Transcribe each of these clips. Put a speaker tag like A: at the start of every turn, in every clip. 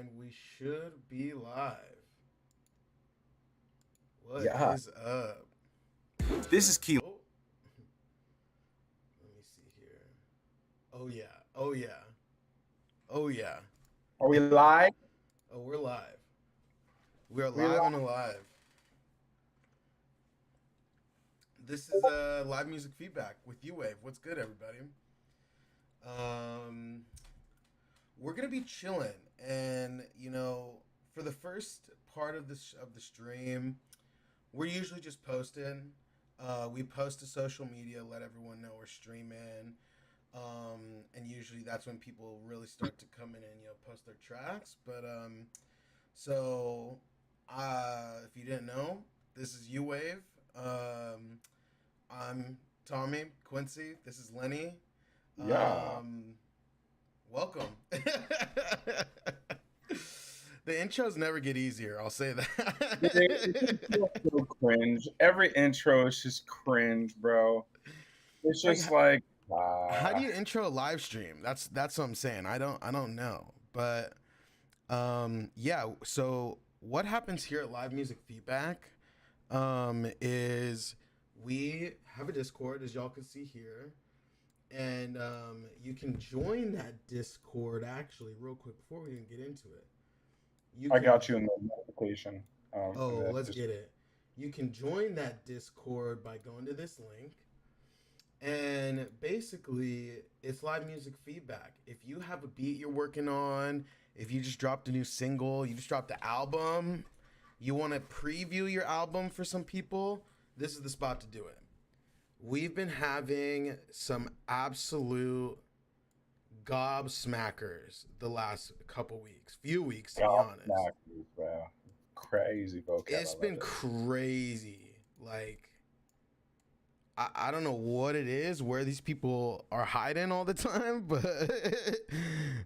A: And we should be live. What
B: Yeah,
A: is up?
B: this is key.
A: Oh, let me see here. Oh yeah. Oh yeah. Oh yeah.
B: Are we live?
A: Oh, we're live. We are
B: We
A: live
B: live.
A: and alive. This is live music feedback with Uwavee. What's good, everybody? Um, we're gonna be chilling, and for the first part of the stream, we're usually just posting. We post to social media, let everyone know we're streaming. And usually that's when people really start to come in and post their tracks. But if you didn't know, this is Uwave. Um, I'm Tommy Quincy. This is Lenny.
B: Yeah.
A: Um, Welcome. The intros never get easier. I'll say
B: It just
A: that.
B: feels so cringe. Every intro is just cringe, bro. It's
A: like,
B: just like,
A: how do you intro a live stream? That's what I'm saying. I don't know, but yeah. So what happens here at Live Music Feedback is we have a Discord, as y'all can see here, and you can join that Discord actually real quick before we even get into it. You
B: I
A: can
B: got you in the notification. And
A: Oh,
B: that
A: let's
B: just
A: get it. You can join that Discord by going to this link. And basically, it's live music feedback. If you have a beat you're working on, if you just dropped a new single, you just dropped the album, you want to preview your album for some people, this is the spot to do it. We've been having some absolute gobsmackers the last couple weeks, few weeks to be
B: got
A: honest.
B: snackers, bro. Crazy vocab.
A: It's
B: I love
A: been
B: it.
A: crazy. Like I don't know what it is, where these people are hiding all the time, but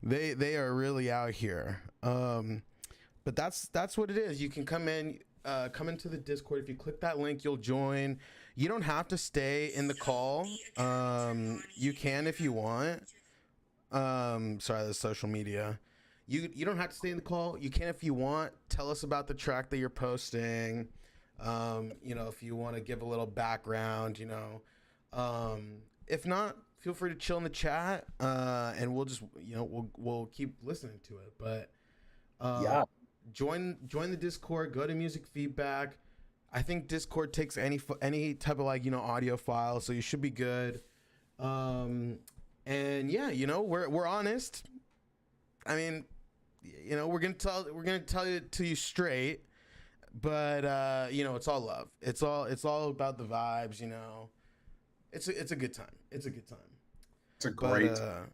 A: they are really out here. But that's what it is. You can come into the Discord. If you click that link, you'll join. You don't have to stay in the call. You can if you want. Sorry, the social media. You don't have to stay in the call. You can if you want. Tell us about the track that you're posting. If you want to give a little background, if not, feel free to chill in the chat, and we'll just, we'll keep listening to it. But uh,
B: Yeah.
A: join the Discord. Go to music feedback. I think Discord takes any type of audio file, so you should be good. Um, and yeah, we're honest. I mean, we're gonna tell you to you straight, but it's all love. It's all about the vibes. It's a good time. It's a good time.
B: It's a
A: But
B: great time.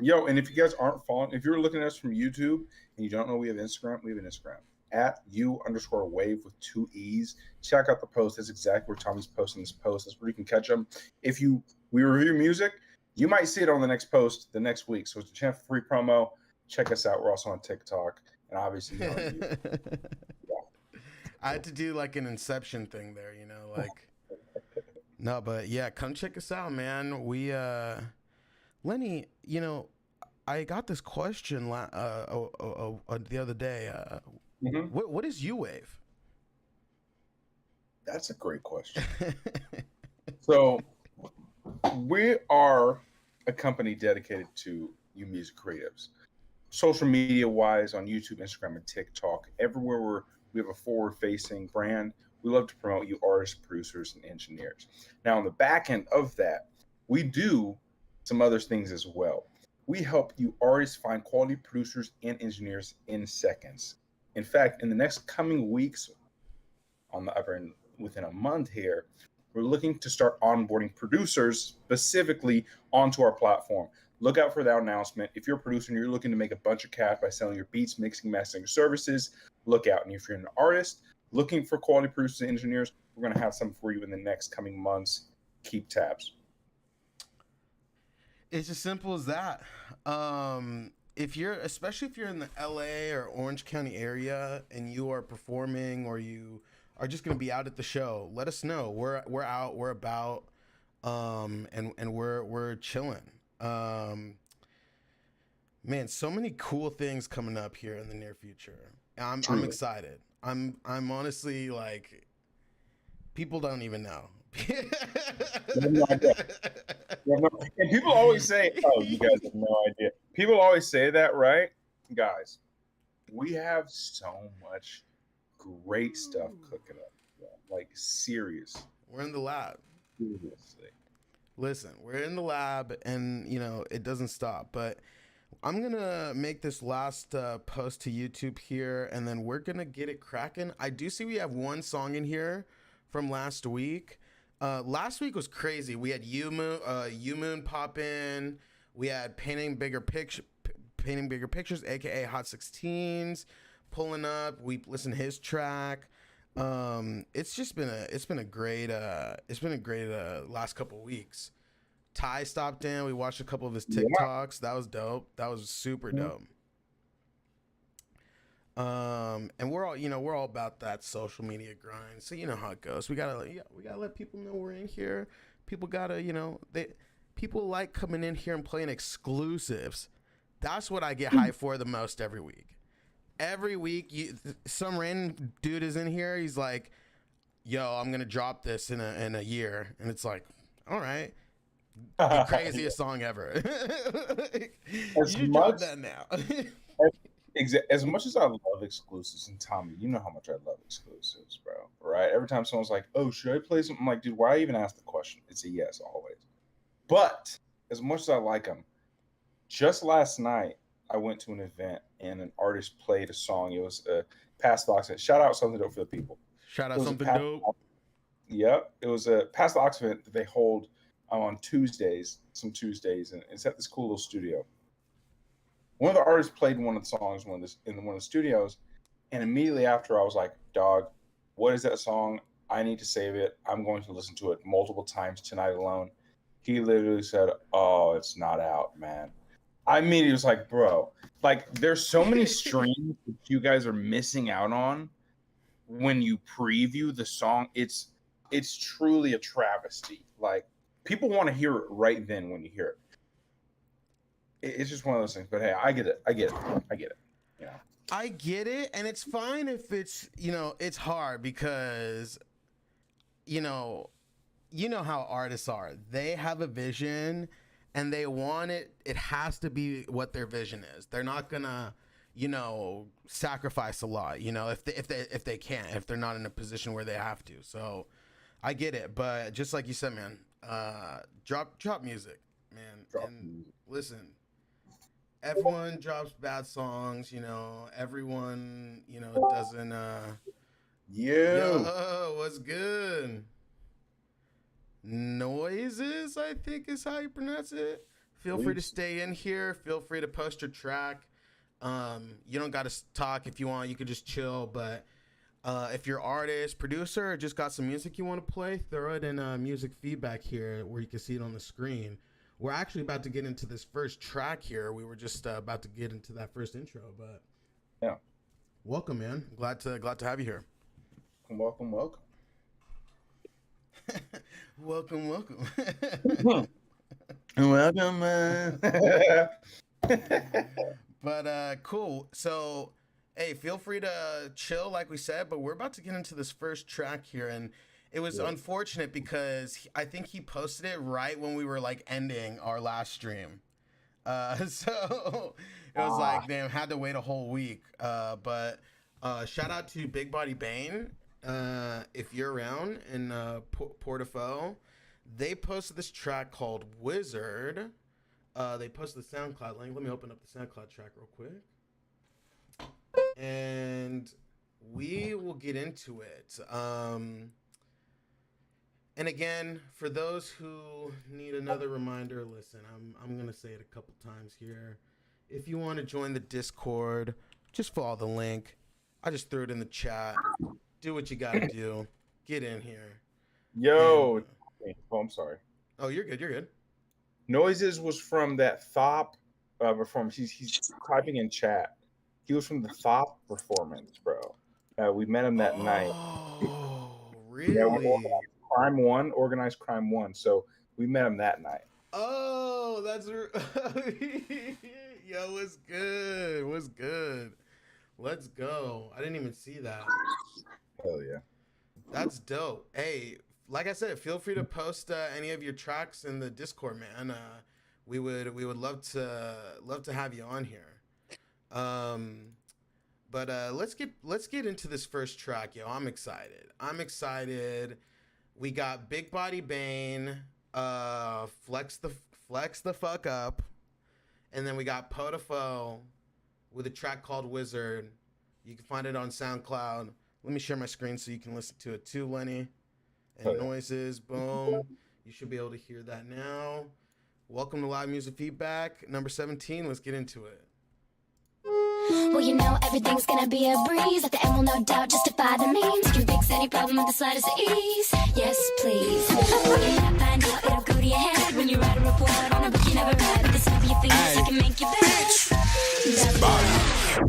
B: Yo, and if you guys aren't following, if you're looking at us from YouTube and you don't know we have Instagram, we have an Instagram at @u_wave with two E's. Check out the post. That's exactly where Tommy's posting this post. That's where you can catch them. If we review music, you might see it on the next post the next week. So it's a chance for free promo. Check us out. We're also on TikTok and obviously on YouTube.
A: I had to do like an Inception thing there, like no, but yeah, come check us out, man. We Lenny, I got this question the other day.
B: Mhm.
A: What is U-Wave?
B: That's a great question. So we are a company dedicated to you music creatives. Social media wise on YouTube, Instagram, and TikTok, everywhere we have a forward facing brand. We love to promote you artists, producers, and engineers. Now, on the back end of that, we do some other things as well. We help you artists find quality producers and engineers in seconds. In fact, in the next coming weeks, on the upper end, within a month here, we're looking to start onboarding producers specifically onto our platform. Look out for that announcement. If you're a producer and you're looking to make a bunch of cash by selling your beats, mixing, mastering services, look out. And if you're an artist looking for quality producers and engineers, we're going to have some for you in the next coming months. Keep tabs.
A: It's as simple as that. Especially if you're in the LA or Orange County area and you are performing or you are just gonna be out at the show, let us know. We're out, we're about, and we're chilling. Um, Man, so many cool things coming up here in the near future. I'm
B: Truly.
A: excited. I'm honestly like people don't even know.
B: You have no idea. And people always say, "Oh, you guys have no idea." People always say that, right, guys? We have so much great stuff cooking up. Like serious,
A: We're in the lab.
B: seriously.
A: Listen, we're in the lab, and it doesn't stop. But I'm gonna make this last post to YouTube here, and then we're gonna get it cracking. I do see we have one song in here from last week. Last week was crazy. We had U Moon pop in. We had painting bigger pictures, aka Hot 16s, pulling up. We listened to his track. It's been a great last couple weeks. Ty stopped in. We watched a couple of his
B: Yeah.
A: TikToks. That was dope. That was super dope. And we're all about that social media grind. So you know how it goes. We gotta let people know we're in here. People gotta, people like coming in here and playing exclusives. That's what I get hyped for the most every week. Every week, some random dude is in here. He's like, "Yo, I'm gonna drop this in a year," and it's like, "All right." The craziest song ever.
B: as
A: You drop
B: much
A: that now.
B: as much as I love exclusives, and Tommy, you know how much I love exclusives, bro. Right? Every time someone's like, "Oh, should I play something?" I'm like, dude, why even ask the question? It's a yes always. But as much as I like them, just last night I went to an event and an artist played a song. It was Past the Oxidant. Shout out something dope for the people.
A: Shout
B: It
A: out
B: was a
A: something
B: past.
A: dope.
B: Yep, it was a Past the Ox event that they hold on Tuesdays, some Tuesdays, and it's at this cool little studio. One of the artists played one of the songs in one of the studios, and immediately after I was like, "Dog, what is that song? I need to save it. I'm going to listen to it multiple times tonight alone." He literally said, "Oh, it's not out, man." I mean, he was like, "Bro, like there's so many streams that you guys are missing out on when you preview the song. It's truly a travesty. Like people want to hear it right then when you hear it. It's just one of those things. But hey, I get it. I get it. I get it. You know.
A: I get it, and it's fine if it's hard because you know, how artists are. They have a vision and they want it. It has to be what their vision is. They're not gonna, sacrifice a lot. If they can't, if they're not in a position where they have to. So, I get it. But just like you said, man, drop music, man,
B: Drop
A: and
B: music.
A: listen. Everyone drops bad songs. Everyone doesn't.
B: You.
A: Yo, what's good? Noises, I think is how you pronounce it. Feel free to
B: Please.
A: stay in here. Feel free to post your track. You don't got to talk if you want. You could just chill. But if you're artist, producer, or just got some music you want to play, throw it in music feedback here where you can see it on the screen. We're actually about to get into this first track here. We were just about to get into that first intro, but
B: Yeah.
A: welcome, man. Glad to have you here.
B: Welcome. Welcome.
A: Welcome.
B: Welcome.
A: But cool. So, hey, feel free to chill, like we said. But we're about to get into this first track here, and it was
B: Yeah.
A: unfortunate because I think he posted it right when we were like ending our last stream. So it was like, damn, had to wait a whole week. But shout out to Big Body Bane. If you're around in Portofo, they posted this track called Wizard. They posted the SoundCloud link. Let me open up the SoundCloud track real quick. And we will get into it. And again, for those who need another reminder, listen, I'm gonna say it a couple times here. If you want to join the Discord, just follow the link. I just threw it in the chat. Do what you gotta do. Get in here.
B: Yo.
A: And,
B: Oh, I'm sorry.
A: oh, you're good. You're good.
B: Noises was from that Thop performance. He's typing in chat. He was from the Thop performance, bro. We met him that night.
A: Oh,
B: Yeah,
A: really?
B: organized crime one. So we met him that night.
A: Oh, that's Yo, what's good? What's good? Let's go. I didn't even see that.
B: Hell yeah.
A: That's dope. Hey, like I said, feel free to post any of your tracks in the Discord, man. We would love to have you on here. Um, but let's get into this first track, yo. I'm excited. I'm excited. We got Big Body Bane, flex the fuck up, and then we got Potafo with a track called Wizard. You can find it on SoundCloud. Let me share my screen so you can listen to it too, Lenny. And noises, boom. You should be able to hear that now. Welcome to Live Music Feedback, number 17. Let's get into it.
C: Well, you know everything's gonna be a breeze. At the end, will no doubt justify the means. You can fix any problem with the slightest ease. Yes, please. When you not find out, it'll go to your head. When you write a report on a book you never read. But this will be your things, I can make you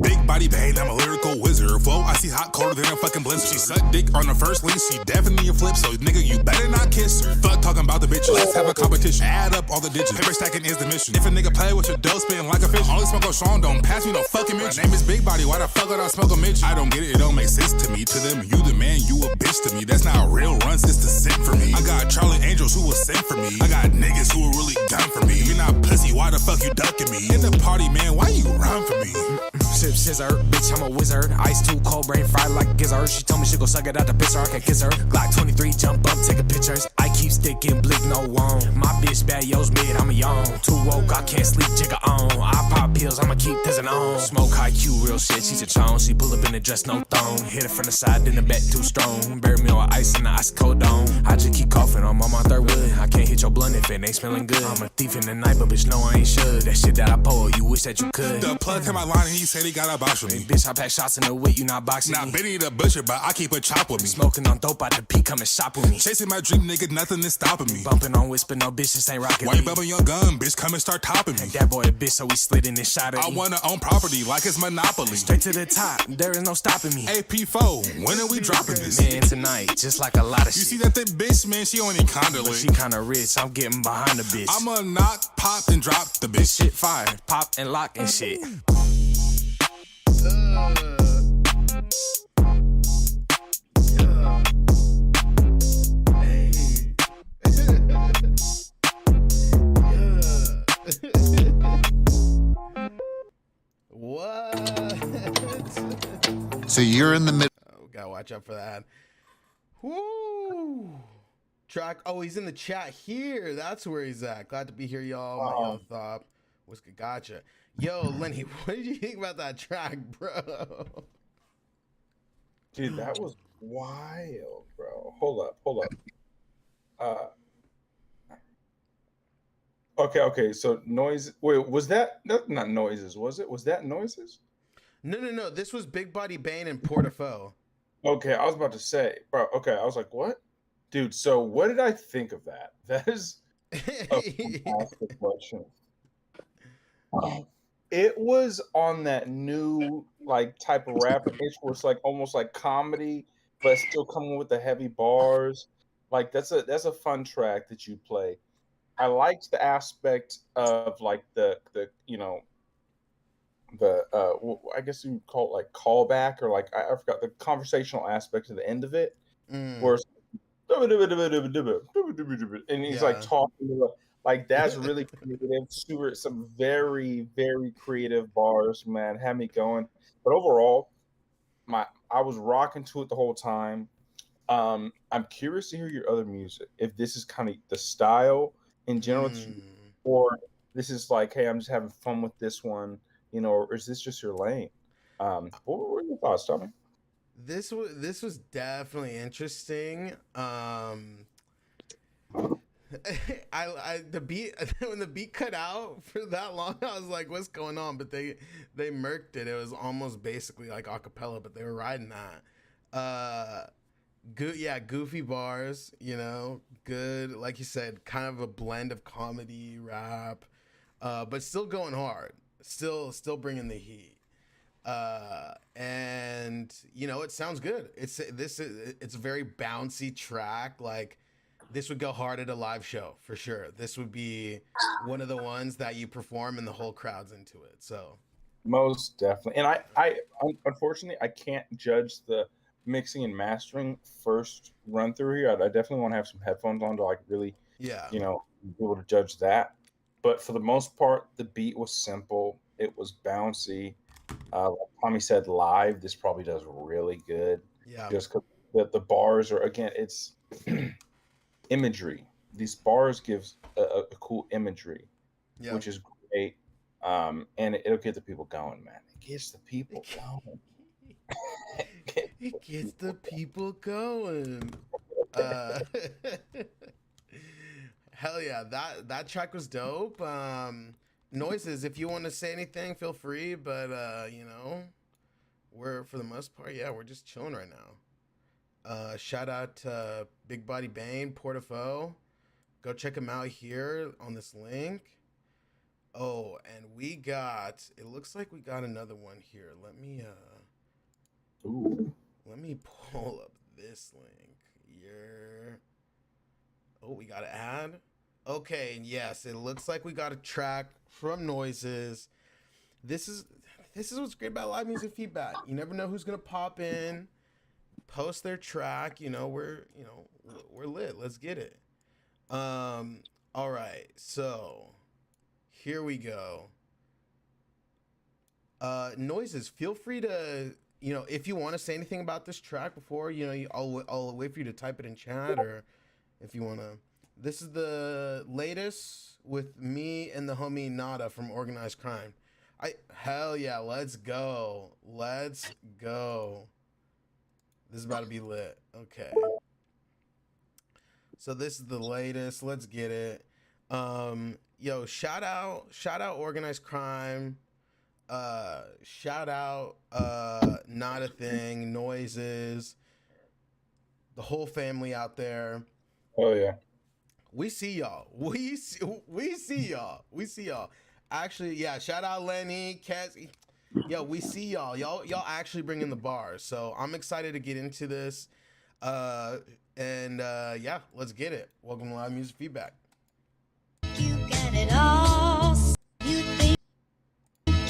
D: Big body bang, I'm a lyrical wizard. Flow, I see hot colder than a fucking blizzard. She sucked dick on the first link, she definitely a flip. So nigga, you better not kiss her. Fuck talking about the bitches, let's have a competition. Add up all the digits, paper stacking is the mission. If a nigga play with your dough, spin like a fish. Only smoke on Sean, don't pass me no fucking bitch. My name is Big Body, why the fuck would I smoke a Mitch? I don't get it, it don't make sense to me. To them, you the man, you a bitch to me. That's not real runs, it's the sin for me. I got Charlie Angels who was sent for me. I got niggas who are really done for me. You're not pussy, why the fuck you ducking me? In the party, man, why you run for me?
E: Sip scissor, bitch, I'm a wizard. Ice too cold, brain fried like a gizzard. She told me she go suck it out the pisser, I can kiss her. Glock 23, jump up, taking pictures. I keep sticking, blick, no one. My bitch bad, yo's mid, I'm a yawn. Too woke, I can't sleep, jigger on. I pop pills, I'ma keep pissing on. Smoke high Q, real shit, she's a chone. She pull up in the dress, no thong. Hit her from the side, then the back too strong. Bury me on ice in the ice cold dome. I just keep coughing, I'm on my third wood. I can't hit your blunt if it ain't smelling good. I'm a thief in the night, but bitch, no, I ain't should. That shit that I pull, you wish that you could.
D: The plug came my line and he said he got a box with me.
E: Hey, bitch, I pack shots in the wit, you not boxing
D: Not
E: me.
D: Benny the Butcher, but I keep a chop with me.
E: Smoking on dope out the peak, come and shop with me.
D: Chasing my dream, nigga, nothing is stopping me.
E: Bumping on whisper, no bitch, this ain't rockin'
D: Why you
E: me.
D: bumping your gun, bitch? Come and start topping me.
E: That boy a bitch, so we slid in and shot at
D: I
E: me.
D: wanna own property like it's Monopoly.
E: Straight to the top, there is no stopping me.
D: AP4, when are we dropping this?
E: Man, tonight, just like a lot of
D: You
E: shit.
D: see that thick bitch, man? She only kinda
E: But
D: lit.
E: she kinda rich, I'm getting behind the bitch.
D: I'ma knock, pop, and drop the bitch.
E: Shit fire, pop and lock and shit.
A: What?
F: So you're in the middle.
A: Oh, gotta watch out for that. Woo! Track. Oh, he's in the chat here. That's where he's at. Glad to be here, y'all. My yo thought. What's good? Gotcha. Yo, Lenny, what did you think about that track, bro?
B: Dude, that was wild, bro. Hold up. Okay. So noise. Wait, was that not noises? Was it? Was that noises?
A: No. This was Big Body Bane and Portafo.
B: Okay, I was about to say, bro. Okay, I was like, what, dude? So what did I think of that? That is a fantastic question. It was on that new like type of rap pitch where it's like almost like comedy, but still coming with the heavy bars. Like that's a fun track that you play. I liked the aspect of like the I guess you would call it like callback or like I forgot the conversational aspect of the end of it, where it's and he's like talking like that's really creative. Super, some very very creative bars, man. Had me going. But overall, I was rocking to it the whole time. I'm curious to hear your other music. If this is kind of the style in general, or this is like, hey, I'm just having fun with this one, or is this just your lane? What were your thoughts, Tommy?
A: This was definitely interesting. The beat when the beat cut out for that long, I was like, "What's going on?" But they murked it. It was almost basically like acapella, but they were riding that. Goofy bars, good. Like you said, kind of a blend of comedy, rap, but still going hard. Still bringing the heat. And it sounds good. It's a very bouncy track, like this would go hard at a live show for sure. This would be one of the ones that you perform and the whole crowd's into it. So
B: most definitely. And I unfortunately I can't judge the mixing and mastering first run through here. I definitely want to have some headphones on to like really,
A: yeah,
B: be able to judge that. But for the most part, the beat was simple. It was bouncy. Like Tommy said, live, this probably does really good.
A: yeah,
B: Just because the bars are, again, it's imagery. These bars gives a cool imagery,
A: yeah.
B: which is great. And it'll get the people going, man. It gets the people going.
A: It gets the people going. Hell yeah, that track was dope. Noises, if you want to say anything, feel free. But we're for the most part, we're just chilling right now. Shout out to Big Body Bane, Portofo. Go check him out here on this link. Oh, and it looks like we got another one here. Let me pull up this link. We got an ad. Okay, yes, it looks like we got a track from Noises. This is what's great about live music feedback. You never know who's gonna pop in, post their track. We're lit. Let's get it. All right, so here we go. Noises, feel free to, if you want to say anything about this track before, I'll wait for you to type it in chat, or if you want to. This is the latest with me and the homie Nada from Organized Crime. Hell yeah, let's go. Let's go. This is about to be lit. Okay. So this is the latest. Let's get it. Shout out Organized Crime. Shout out Not a Thing, Noises, the whole family out there.
B: Oh yeah.
A: We see y'all. We see y'all. Actually, yeah, shout out Lenny, Cassie. Yo, we see y'all. Y'all actually bring in the bars. So I'm excited to get into this. Let's get it. Welcome to Live Music Feedback.
C: You got it all. You think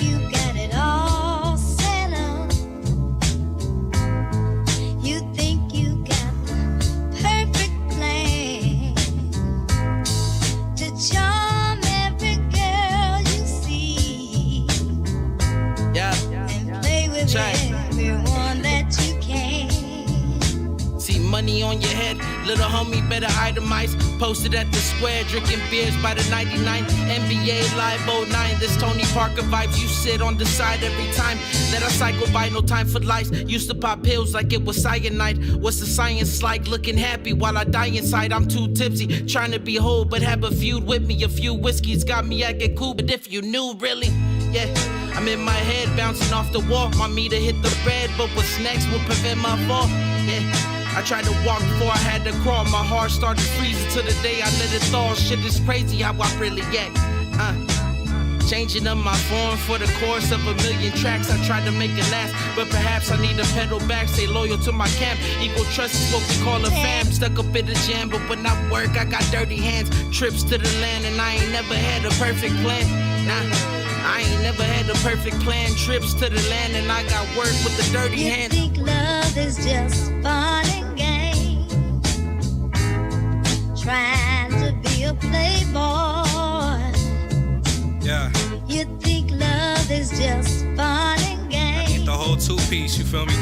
C: you got it all set up. You think you got the perfect plan to charm every girl you see.
E: Yeah.
C: And play with everyone that you can.
E: See money on your head, little homie better itemize. Posted at the square, drinking beers by the 99. NBA Live 09, this Tony Parker vibes. You sit on the side every time that I cycle by, no time for lies. Used to pop pills like it was cyanide. What's the science like? Looking happy while I die inside. I'm too tipsy, trying to be whole, but have a feud with me. A few whiskeys got me acting cool, but if you knew really, yeah. I'm in my head, bouncing off the wall. Want me to hit the red, but what's next will prevent my fall, yeah. I tried to walk before I had to crawl. My heart started freezing till the day I let it thaw. Shit is crazy how I really act. Changing up my form for the course of a million tracks. I tried to make it last, but perhaps I need to pedal back. Stay loyal to my camp. Equal trust is what we call a fam. Stuck up in the jam, but when I work, I got dirty hands. Trips to the land, and I ain't never had a perfect plan. Nah. I ain't never had a perfect plan. Trips to the land and I got work with the dirty hand.
C: You think love is just fun and game, trying to be a playboy.
G: Yeah.
C: You think love is just fun and game,
G: I need the whole two-piece, you feel me?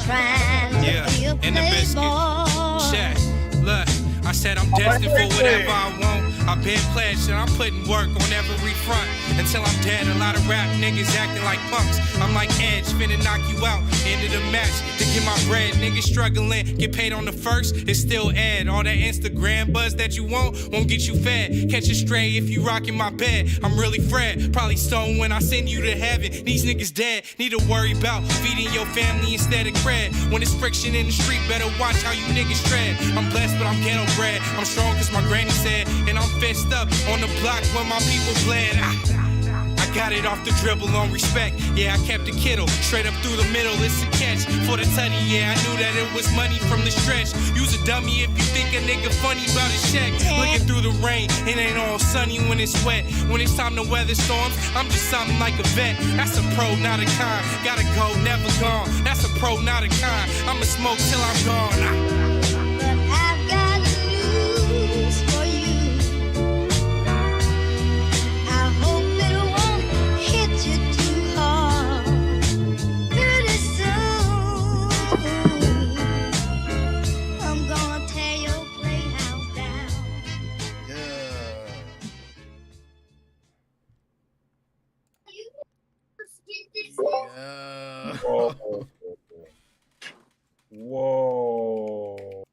C: trying to be a
G: and the biscuit.
C: playboy.
G: Check, look, I said I'm destined for whatever I want. I've been pledged and I'm putting work on every front. Until I'm dead, a lot of rap niggas acting like punks. I'm like Edge, finna knock you out. End of the match, to get my bread. Niggas struggling, get paid on the first, it's still Ed. All that Instagram buzz that you won't get you fed. Catch a stray if you rockin' my bed. I'm really Fred, probably stoned when I send you to heaven. These niggas dead, need to worry about feeding your family instead of cred. When it's friction in the street, better watch how you niggas tread. I'm blessed, but I'm ghetto bred. I'm strong cause my granny said, and I'm fessed up on the block where my people bled. I got got it off the dribble on respect. Yeah, I kept the Kittle straight up through the middle. It's a catch for the tutty. Yeah, I knew that it was money from the stretch. Use a dummy if you think a nigga funny about his check. Looking through the rain, it ain't all sunny when it's wet. When it's time to weather storms, I'm just something like a vet. That's a pro, not a con. Gotta go, never gone. That's a pro, not a con. I'ma smoke till I'm gone.
C: But I've got news for you. I hope it won't hit you too hard. Pretty soon, I'm gonna tear your playhouse down.
A: Yeah.
B: Whoa. Whoa.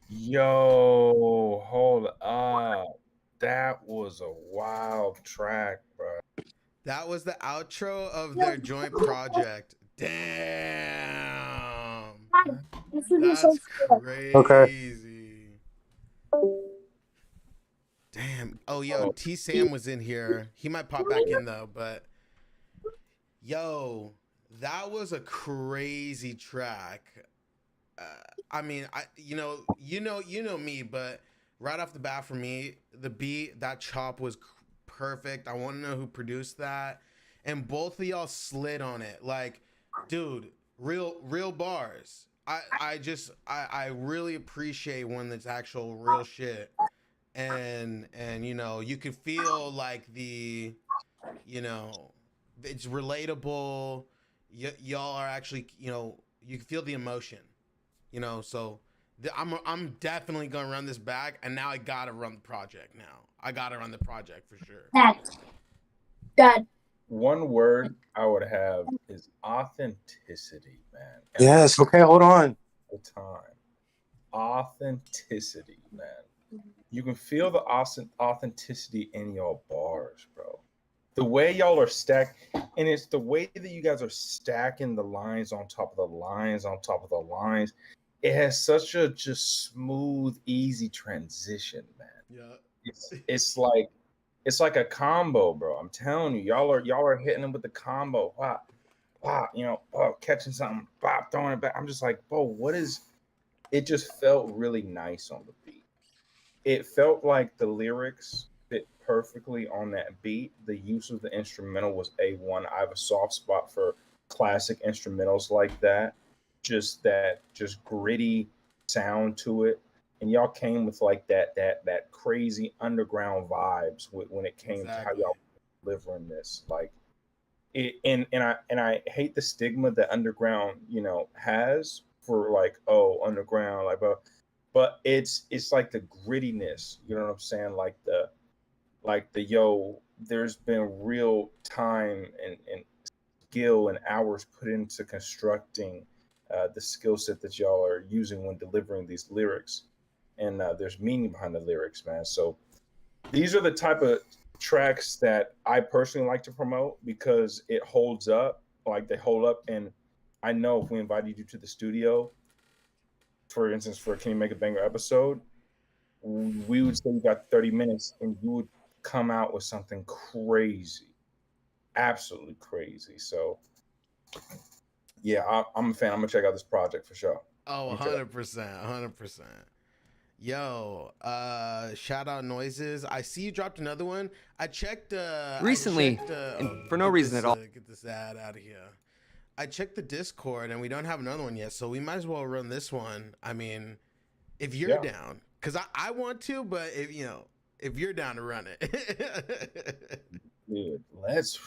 B: Yo, hold up. That was a wild track, bro.
A: That was the outro of their joint project. Damn. That's crazy.
H: Okay.
A: Damn. Oh, yo, T Sam was in here. He might pop back in though, but yo, that was a crazy track. I mean, you know me, but right off the bat for me, the beat, that chop was perfect. I want to know who produced that, and both of y'all slid on it. Like, dude, real bars. I really appreciate when it's actual real shit, and you know, you could feel like the, you know, it's relatable. Y'all are actually, you know, you can feel the emotion, you know. So I'm definitely gonna run this back, and now I gotta run the project. Now I gotta run the project for sure.
I: Dad.
B: One word I would have is authenticity, man.
H: Yes. Okay. Hold on.
B: The time, authenticity, man. You can feel the authenticity in your bars, bro. The way y'all are stacked, and it's the way that you guys are stacking the lines on top of the lines on top of the lines. It has such a just smooth, easy transition, man.
A: Yeah.
B: It's like a combo, bro. I'm telling you, y'all are hitting them with the combo. Wow, you know, catching something, throwing it back. I'm just like, bro, what is? It just felt really nice on the beat. It felt like the lyrics fit perfectly on that beat. The use of the instrumental was A1. I have a soft spot for classic instrumentals like that. Just gritty sound to it. And y'all came with like that crazy underground vibes when it came to how y'all were delivering this. Like it, and I hate the stigma that underground, you know, has for like, oh, underground, like, but it's like the grittiness, you know what I'm saying? Like the yo, there's been real time and skill and hours put into constructing the skill set that y'all are using when delivering these lyrics, and there's meaning behind the lyrics, man. So these are the type of tracks that I personally like to promote because it holds up, like they hold up. And I know if we invited you to the studio, for instance, for Can You Make a Banger episode, we would say you got 30 minutes and you would come out with something crazy, absolutely crazy. So yeah, I'm a fan. I'm gonna check out this project for sure.
A: Oh, 100%. Yo, shout out Noises. I see you dropped another one. I checked
J: recently, and for no reason at all.
A: Get this ad out of here. I checked the Discord and we don't have another one yet, so we might as well run this one. I mean, if you're down, because I want to, but if you're down to run it.
B: Dude, let's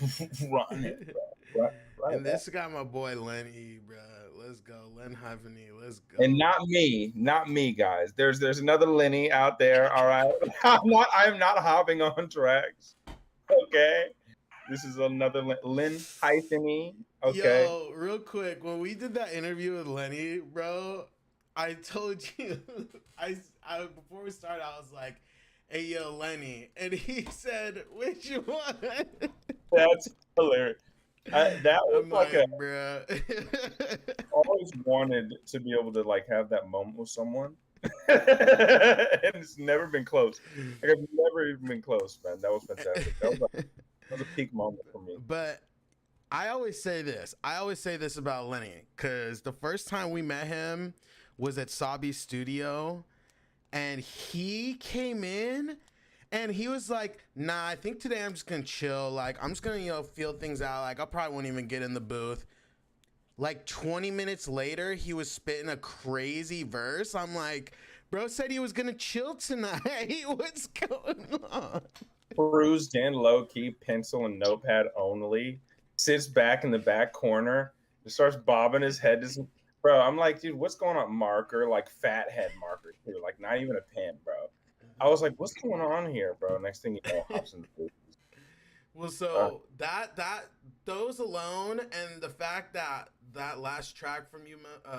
B: run it, bro. Right.
A: And this got my boy Lenny, bro. Let's go, Len Hypheny. Let's go.
B: And not me, guys. There's another Lenny out there. All right, I'm not hopping on tracks. Okay, this is another Len Hypheny. Okay.
A: Yo, real quick, when we did that interview with Lenny, bro, I told you, I before we started, I was like, "Hey, yo, Lenny," and he said, "Which one?"
B: That's hilarious. That was like
A: bro.
B: always wanted to be able to like have that moment with someone, and it's never been close. Like I've never even been close, man. That was fantastic. That was a peak moment for me.
A: But I always say this. About Lenny, because the first time we met him was at Sabi's studio, and he came in and he was like, nah, I think today I'm just gonna chill. Like, I'm just gonna, feel things out. Like, I probably won't even get in the booth. Like 20 minutes later, he was spitting a crazy verse. I'm like, bro said he was gonna chill tonight. What's going on?
B: Cruised in low key, pencil and notepad only. Sits back in the back corner. Just starts bobbing his head. Bro, I'm like, dude, what's going on? Marker, like fat head marker too. Like not even a pen, bro. I was like, what's going on here, bro? Next thing you know, hops in the booth.
A: Well, so those alone, and the fact that last track from you,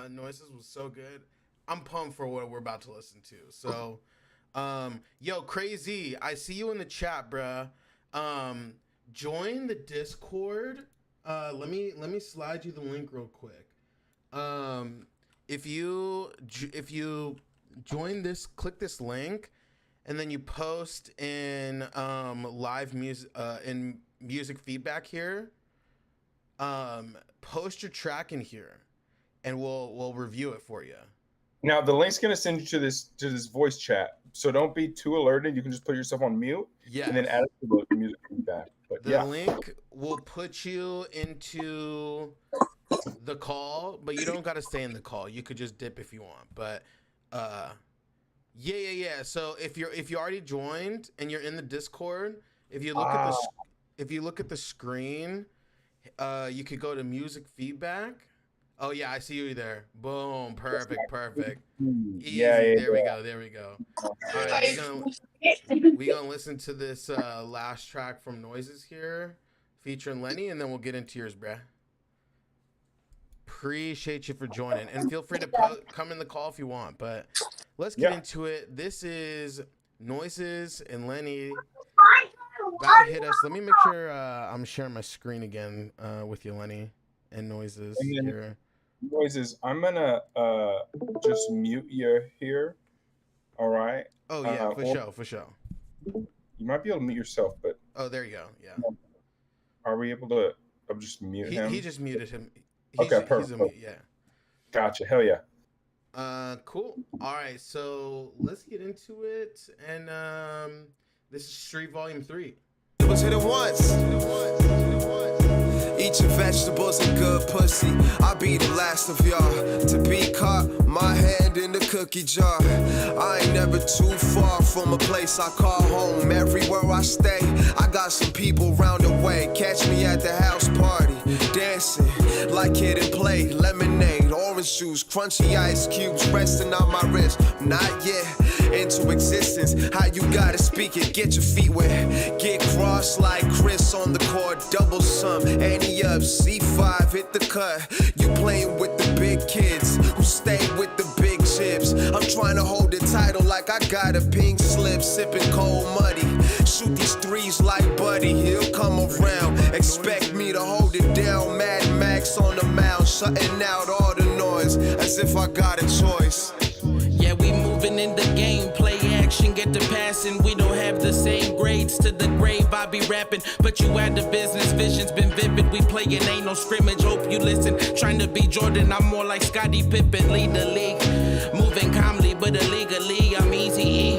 A: Noises, was so good, I'm pumped for what we're about to listen to. So, yo, Crazy, I see you in the chat, bruh. Join the Discord. Let me slide you the link real quick. If you join this, click this link, and then you post in live music in music feedback here. Post your track in here, and we'll review it for you.
B: Now the link's gonna send you to this voice chat, so don't be too alerted. You can just put yourself on mute, and then add it to the music feedback. But
A: the link will put you into the call, but you don't gotta stay in the call. You could just dip if you want. But yeah. So if you already joined and you're in the Discord, if you look at the screen, you could go to music feedback. Oh yeah, I see you there. Boom, perfect. Easy. There we go. All right, we gonna listen to this last track from Noises here, featuring Lenny, and then we'll get into yours, bruh. Appreciate you for joining, and feel free to come in the call if you want. But let's get into it. This is Noises and Lenny about to hit us. Let me make sure I'm sharing my screen again with you, Lenny, and Noises here.
B: Noises, I'm gonna just mute you here. All right.
A: Oh yeah, for sure.
B: You might be able to mute yourself, but
A: there you go. Yeah.
B: Are we able to? I'm just mute him.
A: He just muted him.
B: Okay, perfect.
A: Yeah.
B: Gotcha. Hell yeah.
A: Cool. All right, so let's get into it. And this is Street Volume 3.
H: Hit it once. Eat your vegetables and good pussy. I'll be the last of y'all to be caught. My hand in the cookie jar. I ain't never too far from a place I call home. Everywhere I stay, I got some people round the way. Catch me at the house party, dancing like Kid and Play. Lemonade, orange juice, crunchy ice cubes resting on my wrist. Not yet into existence. How you gotta speak it? Get your feet wet. Get crossed like Chris on the court. Double sum, ante up. C5 hit the cut. You playing with the big kids who stay with the big chips. I'm trying to hold the title like I got a pink slip. Sipping cold muddy. Shoot these threes like Buddy. He'll come around. Expect me to hold it down. Mad Max on the mound. Shutting out all the noise as if I got a choice.
K: Yeah, we moving in the game, play action, get the passing. We don't have the same grades to the grave. I be rapping, but you at the business. Vision's been vivid. We playing, ain't no scrimmage. Hope you listen. Trying to be Jordan, I'm more like Scottie Pippen. Lead the league, moving calmly, but illegally. I'm easy E.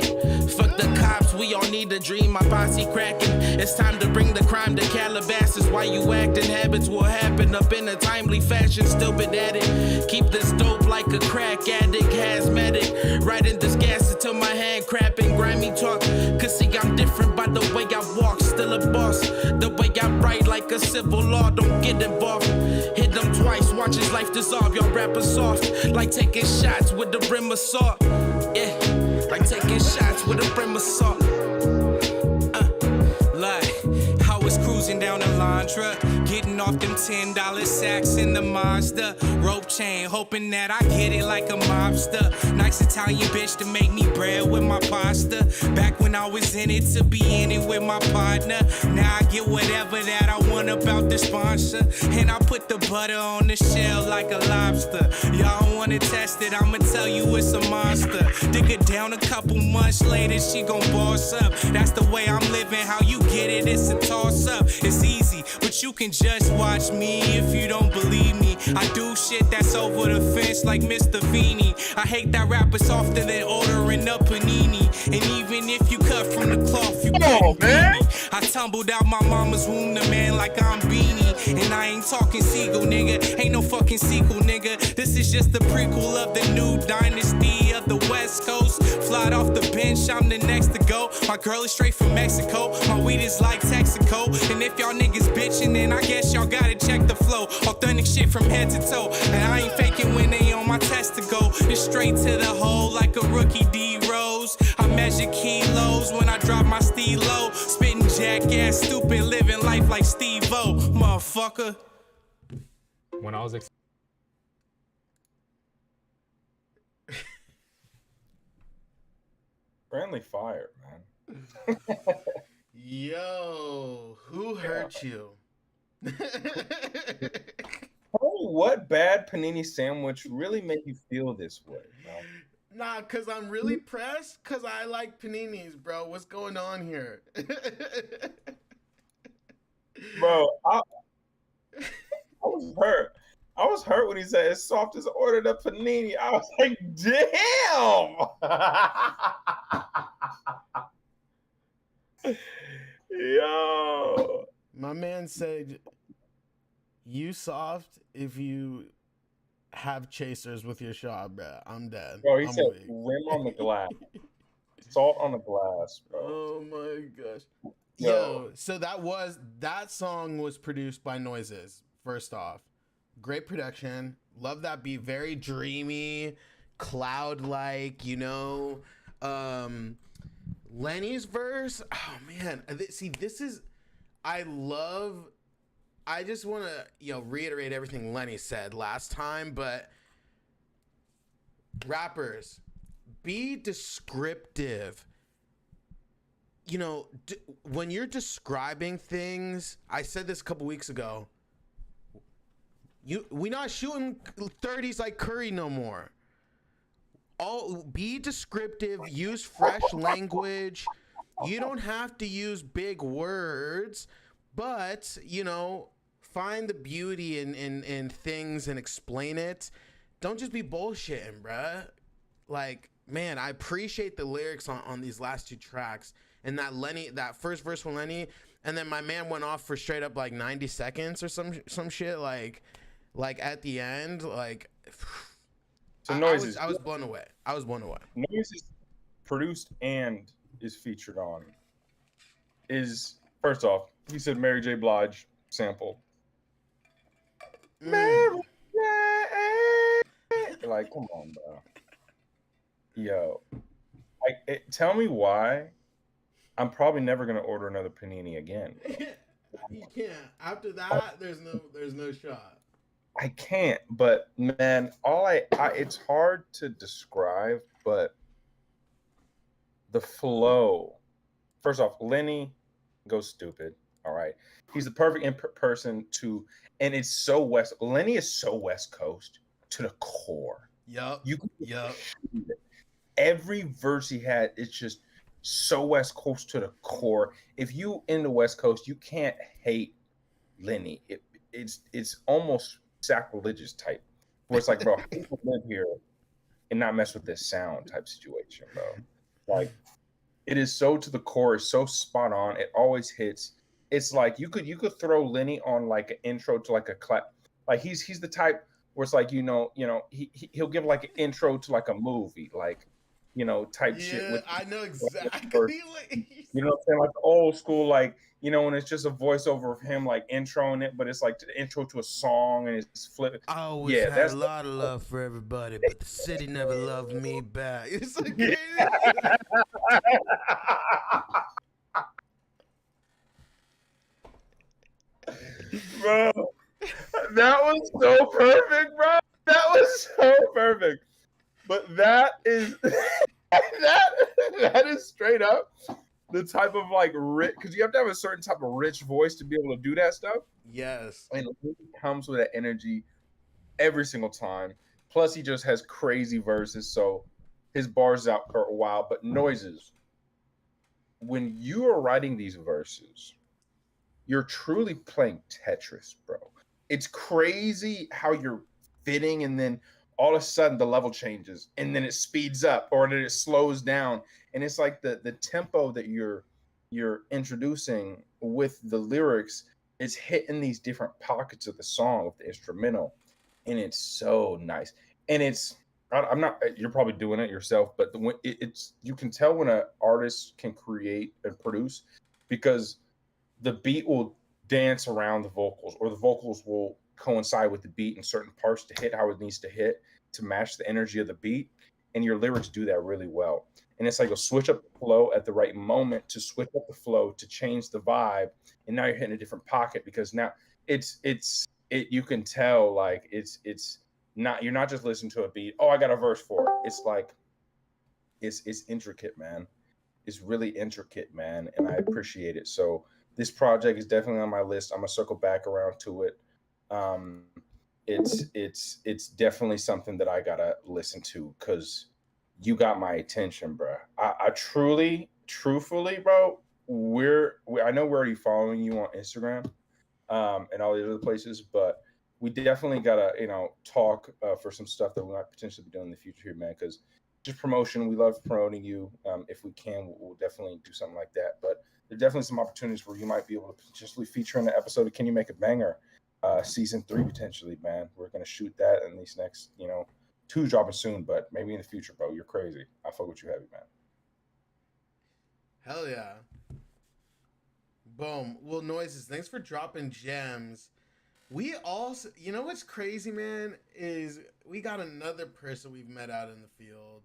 K: Fuck the cops, we all need a dream. My posse cracking. It's time to bring the crime to Calabasas. Why you acting? Habits will happen up in a timely fashion. Still been at it. Keep this dope like a crack addict. Hazmatic. Riding this gas until my hand crapping. Grimy talk. Cause see, I'm different by the way I walk. Still a boss. The way I write like a civil law. Don't get involved. Hit them twice. Watch his life dissolve. Y'all rappers soft. Like taking shots with the rim of salt. Yeah. Like taking shots with a brim of salt. Like, I was cruising down the Landra, getting off them $10 sacks in the Mazda. Rope chain, hoping that I get it like a mobster. Nice Italian bitch to make me bread with my pasta. Back when I was in it to be in it with my partner. Now I get whatever that I want about the sponsor. And I put the butter on the shell like a lobster. Y'all wanna test it, I'ma tell you it's a monster. Dig it down a couple months later, she gon' boss up. That's the way I'm living, how you get it, it's a toss up. It's easy.
G: But you can just watch me if you don't believe me. I do shit that's over the fence like Mr. Feeney. I hate that rappers often than ordering a panini. And even if you cut from the cloth, you couldn't beat me. I tumbled out my mama's womb, the man like I'm Beanie. And I ain't talking seagull, nigga. Ain't no fucking sequel, nigga. This is just the prequel of the new dynasty of the West Coast. Flied off the bench, I'm the next to go. My girl is straight from Mexico. My weed is like Texaco. And if y'all niggas bitching, then I guess y'all gotta check the flow. Authentic shit from head to toe. And I ain't faking when they on my test to go. It's straight to the hole like a rookie D Rose. I measure kilos when I drop my stilo. Spitting jackass, stupid, living life like Steve-O, motherfucker.
L: When I was
B: Friendly fire, man.
A: Yo, who hurt you?
B: What bad panini sandwich really made you feel this way, bro?
A: Nah, cause I'm really pressed. Cause I like paninis, bro. What's going on here?
B: Bro, I was hurt. I was hurt when he said as soft as ordered a panini. I was like, damn. Yo.
A: My man said, "You soft if you have chasers with your shot, bro. I'm dead."
B: Bro, he
A: I'm
B: said
A: weak.
B: rim on the glass. Salt on the glass, bro.
A: Oh my gosh.
B: Yo.
A: Yo, so that song was produced by Noises, first off. Great production. Love that beat. Very dreamy, cloud-like, you know. Lenny's verse. Oh man. See, this is I just want to, reiterate everything Lenny said last time, but rappers, be descriptive. When you're describing things, I said this a couple weeks ago, we not shooting 30s like Curry no more. Be descriptive, use fresh language. You don't have to use big words, but, find the beauty in things and explain it. Don't just be bullshitting, bruh. Like, man, I appreciate the lyrics on these last two tracks. And that first verse from Lenny, and then my man went off for straight up like 90 seconds or some shit, like at the end, like.
B: So Noises.
A: I was blown away.
B: Noises produced and is featured on. First off, he said Mary J. Blige sample. Mary J. Like, come on, bro. Yo, tell me why. I'm probably never gonna order another panini again.
A: You can't. After that, there's no shot.
B: I can't, but man, it's hard to describe, but the flow. First off, Lenny goes stupid. All right, he's the perfect person to, and it's so Lenny is so West Coast to the core.
A: Yup.
B: Every verse he had, it's just so West Coast to the core. If you in the West Coast, you can't hate Lenny. It's almost sacrilegious type, where it's like, bro, how can you live here and not mess with this sound type situation, bro? Like, it is so to the core, it's so spot on. It always hits. It's like you could throw Lenny on like an intro to like a clap. Like he's the type where it's like he'll give like an intro to like a movie, like. Type shit. With,
A: I know exactly.
B: You know what I'm saying? Like the old school, like, when it's just a voiceover of him like introing it, but it's like the intro to a song and it's flipping.
A: I always had a lot of love for everybody, but the city never loved me back. It's like,
B: bro, that was so perfect, bro. That was so perfect. But that is that is straight up the type of like rich, because you have to have a certain type of rich voice to be able to do that stuff.
A: Yes.
B: And he comes with that energy every single time. Plus, he just has crazy verses, so his bars out for a while. But Noises, when you are writing these verses, you're truly playing Tetris, bro. It's crazy how you're fitting, and then all of a sudden the level changes, and then it speeds up, or then it slows down, and it's like the tempo that you're introducing with the lyrics is hitting these different pockets of the song with the instrumental, and it's so nice. And I'm not. You're probably doing it yourself, but it's you can tell when an artist can create and produce because the beat will dance around the vocals, or the vocals will coincide with the beat in certain parts to hit how it needs to hit to match the energy of the beat. And your lyrics do that really well. And it's like a switch up the flow at the right moment to switch up the flow to change the vibe. And now you're hitting a different pocket because now you can tell like it's not, you're not just listening to a beat. Oh, I got a verse for it. It's like it's intricate, man. It's really intricate, man, and I appreciate it. So this project is definitely on my list. I'm gonna circle back around to it. Um, it's definitely something that I gotta listen to because you got my attention, bro. I truthfully, bro. I know we're already following you on Instagram, and all these other places, but we definitely gotta talk for some stuff that we might potentially be doing in the future here, man. Because just promotion, we love promoting you. If we can, we'll definitely do something like that. But there's definitely some opportunities where you might be able to potentially feature in the episode of Can You Make a Banger, season 3 potentially, man. We're gonna shoot that in these next, 2 dropping soon, but maybe in the future, bro. You're crazy. I fuck with you heavy, man.
A: Hell yeah. Boom. Well, Noises, thanks for dropping gems. We also, you know what's crazy, man, is we got another person we've met out in the field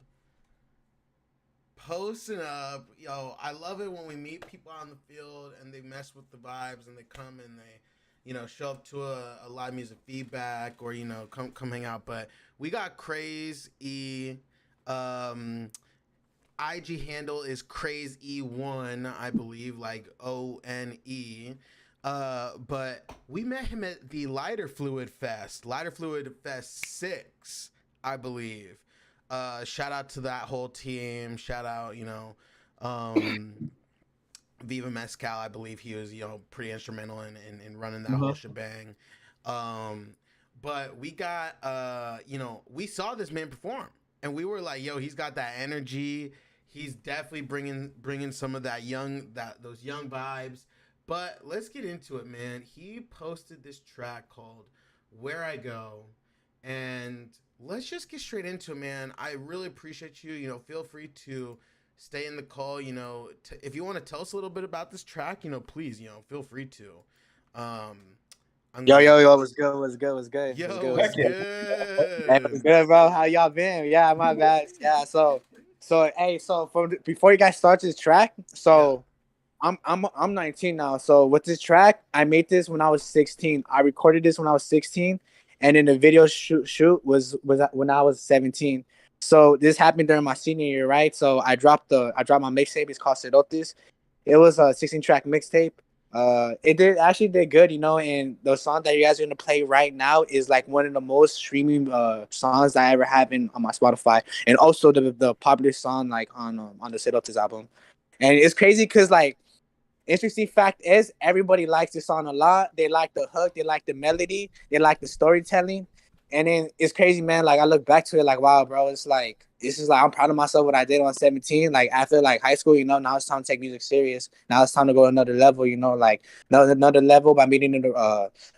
A: posting up. Yo, I love it when we meet people out in the field and they mess with the vibes and they come and they, show up to a live music feedback or, come hang out. But we got Craze E. IG handle is Craze E1, I believe, like ONE. But we met him at the Lighter Fluid Fest 6, I believe. Shout out to that whole team. Shout out, Viva Mezcal. I believe he was, pretty instrumental in running that whole shebang. But we got, we saw this man perform, and we were like, yo, he's got that energy. He's definitely bringing some of those young vibes. But let's get into it, man. He posted this track called Where I Go, and let's just get straight into it, man. I really appreciate you. Feel free to stay in the call. If you want to tell us a little bit about this track, please, feel free to.
M: Yo, what's good? What's good?
A: What's good?
M: Hey, what's good, bro? How y'all been? Yeah, my bad. Yeah, so before you guys start this track, I'm 19 now. So with this track, I made this when I was 16. I recorded this when I was 16, and then the video shoot was when I was 17. So this happened during my senior year, right? So I dropped my mixtape. It's called Cerotes. It was a 16-track mixtape. It actually did good, and the song that you guys are gonna play right now is like one of the most streaming songs that I ever have on my Spotify, and also the popular song like on the Cerotes album. And it's crazy because like, interesting fact is everybody likes this song a lot. They like the hook, they like the melody, they like the storytelling. And then it's crazy, man. Like I look back to it like, wow, bro, it's like, this is like, I'm proud of myself what I did on 17. Like after like high school, now it's time to take music serious. Now it's time to go to another level, like another level by meeting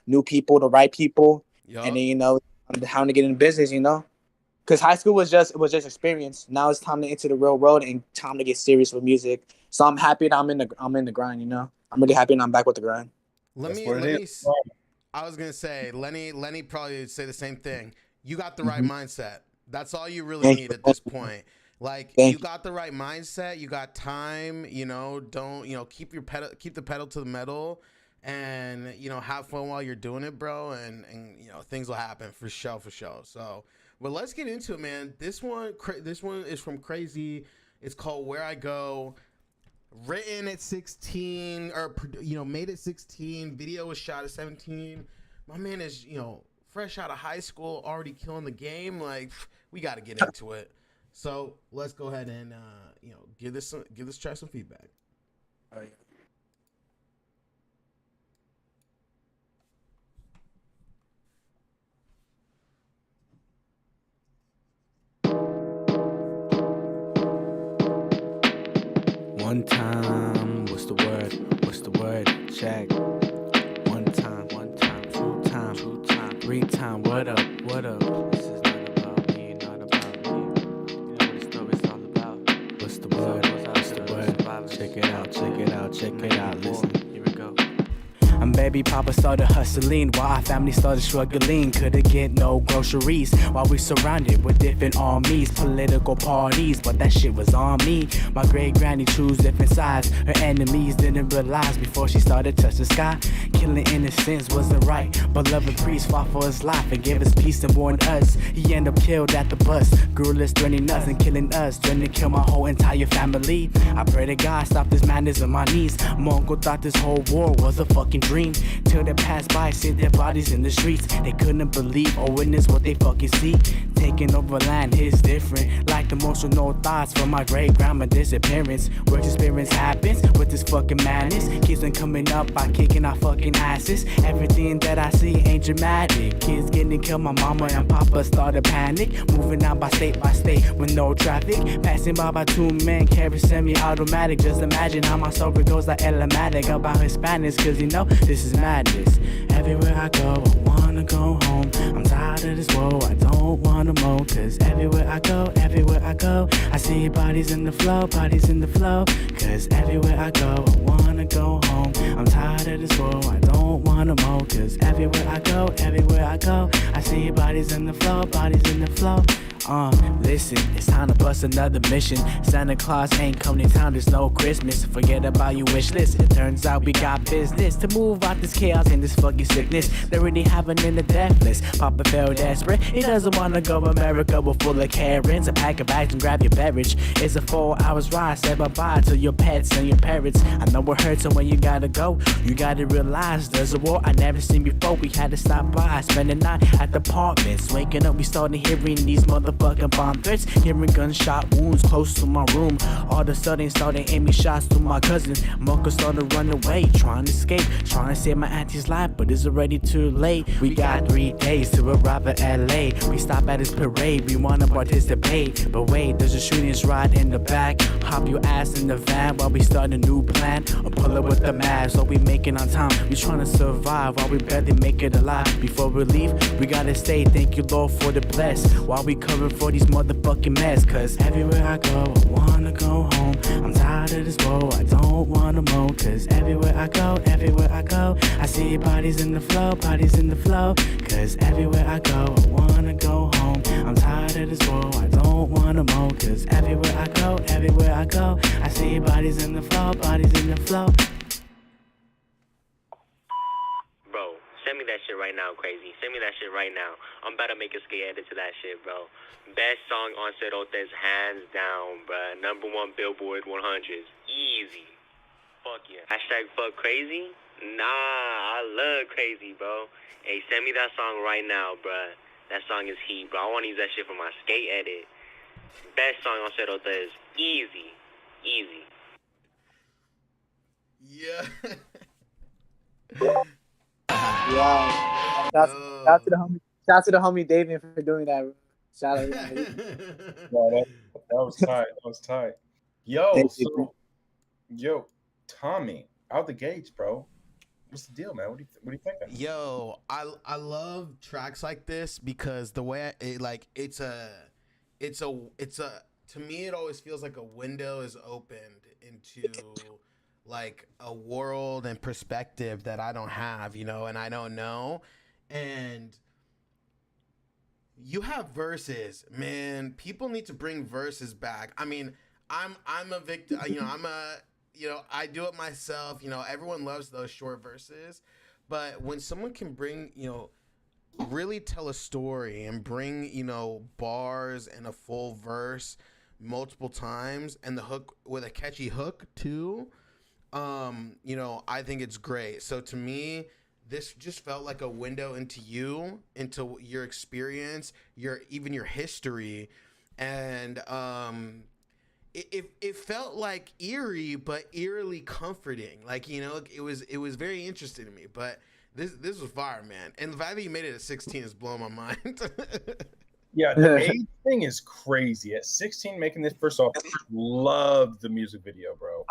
M: new people, the right people. Yep. And then, I'm time to get in business, because high school was just experience. Now it's time to enter the real world and time to get serious with music. So I'm happy that I'm in the grind, I'm really happy and I'm back with the grind.
A: I was gonna say, Lenny probably say the same thing. You got the right mindset. That's all you really need at this point. Like you got the right mindset. You got time. Don't keep the pedal to the metal, and have fun while you're doing it, bro. And things will happen for sure. So, well, let's get into it, man. This one is from Crazy. It's called Where I Go. Written at 16, or made at 16. Video was shot at 17. My man is fresh out of high school, already killing the game. Like we got to get into it. So let's go ahead and give this track some feedback.
M: All right.
E: check. One time, two time, three time. What up, what up? This is not about me, not about me. You know what the story's all about. What's the word? What's the word? Check it out, check it out, check it out. Listen, here we go. I'm baby papa started hustling while our family started struggling. Couldn't get no groceries while we surrounded with different armies, political parties, but that shit was on me. My great granny chose different sides. Her enemies didn't realize before she started touch the sky. Killing innocents wasn't right. Beloved priest fought for his life and gave us peace and warned us. He ended up killed at the bus. Guerrillas threatening us and killing us, threatening to kill my whole entire family. I pray to God stop this madness on my knees. My uncle thought this whole war was a fucking dream. Till they passed by, see their bodies in the streets. They couldn't believe or witness what they fucking see. Taking over land is different. Like emotional thoughts from my great grandma disappearance. Work experience happens with this fucking madness. Kids ain't coming up by kicking our fucking asses. Everything that I see ain't dramatic. Kids getting killed, my mama and papa started panic. Moving out by state with no traffic. Passing by two men carry semi-automatic. Just imagine how my story goes like Elamatic about Hispanics. Cause you know this is madness. Everywhere I go, I wanna go home. I'm tired of this woe, I don't wanna mow. Cause everywhere I go, I see bodies in the flow, bodies in the flow. Cause everywhere I go, I wanna go home. I'm tired of this woe, I don't wanna mow. Cause everywhere I go, I see bodies in the flow, bodies in the flow. Listen, it's time to bust another mission. Santa Claus ain't coming to town, there's no Christmas. Forget about your wish list. It turns out we got business to move out this chaos and this fucking sickness. They already having in the death list. Papa felt desperate. He doesn't wanna go America with full of Karens. A pack of bags and grab your beverage. It's a 4 hours ride. Say bye-bye to your pets and your parents. I know it hurts, and when you gotta go, you gotta realize there's a war I never seen before. We had to stop by, spend the night at the apartments. Waking up, we started hearing these motherfucking bomb threats. Hearing gunshot wounds close to my room. All of a sudden started aiming shots to my cousin. Marco started running away, trying to escape, trying to save my auntie's life, but it's already too late. We got 3 days to arrive at LA. We stop at this parade, we wanna participate. But wait, there's a shooting right in the back. Hop your ass in the van while we start a new plan. Or pull up with the mask, so we make it on time. We trying to survive while we barely make it alive. Before we leave, we gotta say thank you Lord for the bless. While we cover for these motherfucking mess. Cause everywhere I go, I wanna go home. I'm tired of this woe, I don't wanna mow. Cause everywhere I go, I see bodies in the flow, bodies in the flow. Cause everywhere I go, I wanna go home. I'm tired of this woe, I don't wanna mow. Cause everywhere I go, I see bodies in the flow, bodies in the flow.
N: Bro, send me that shit right now, crazy. Send me that shit right now. I'm about to make a skate edit to that shit, bro. Best song on Cerotes, hands down, bruh. #1 Billboard 100s. Easy. Fuck yeah. Hashtag fuck crazy? Nah, I love crazy, bro. Hey, send me that song right now, bruh. That song is heat, bro. I want to use that shit for my skate edit. Best song on Cerotes. Easy. Easy.
A: Yeah.
M: Yeah. Shout to the homie David for doing that. Bro. Shout out.
B: No, that was tight. That was tight. Yo, Tommy, out the gates, bro. What's the deal, man? What do you think?
A: Yo, I love tracks like this because the way it's to me it always feels like a window is opened into like a world and perspective that I don't have, and I don't know. And you have verses, man. People need to bring verses back. I mean, I'm a victim, I do it myself. Everyone loves those short verses, but when someone can bring, really tell a story and bring, bars and a full verse multiple times and the hook with a catchy hook too, I think it's great. So to me, this just felt like a window into you, into your experience, your history, and it felt like eerie, but eerily comforting. Like, it was very interesting to me. But this was fire, man. And the fact that you made it at 16 is blowing my mind.
B: Yeah, the age thing is crazy. At 16, making this, first off, love the music video, bro.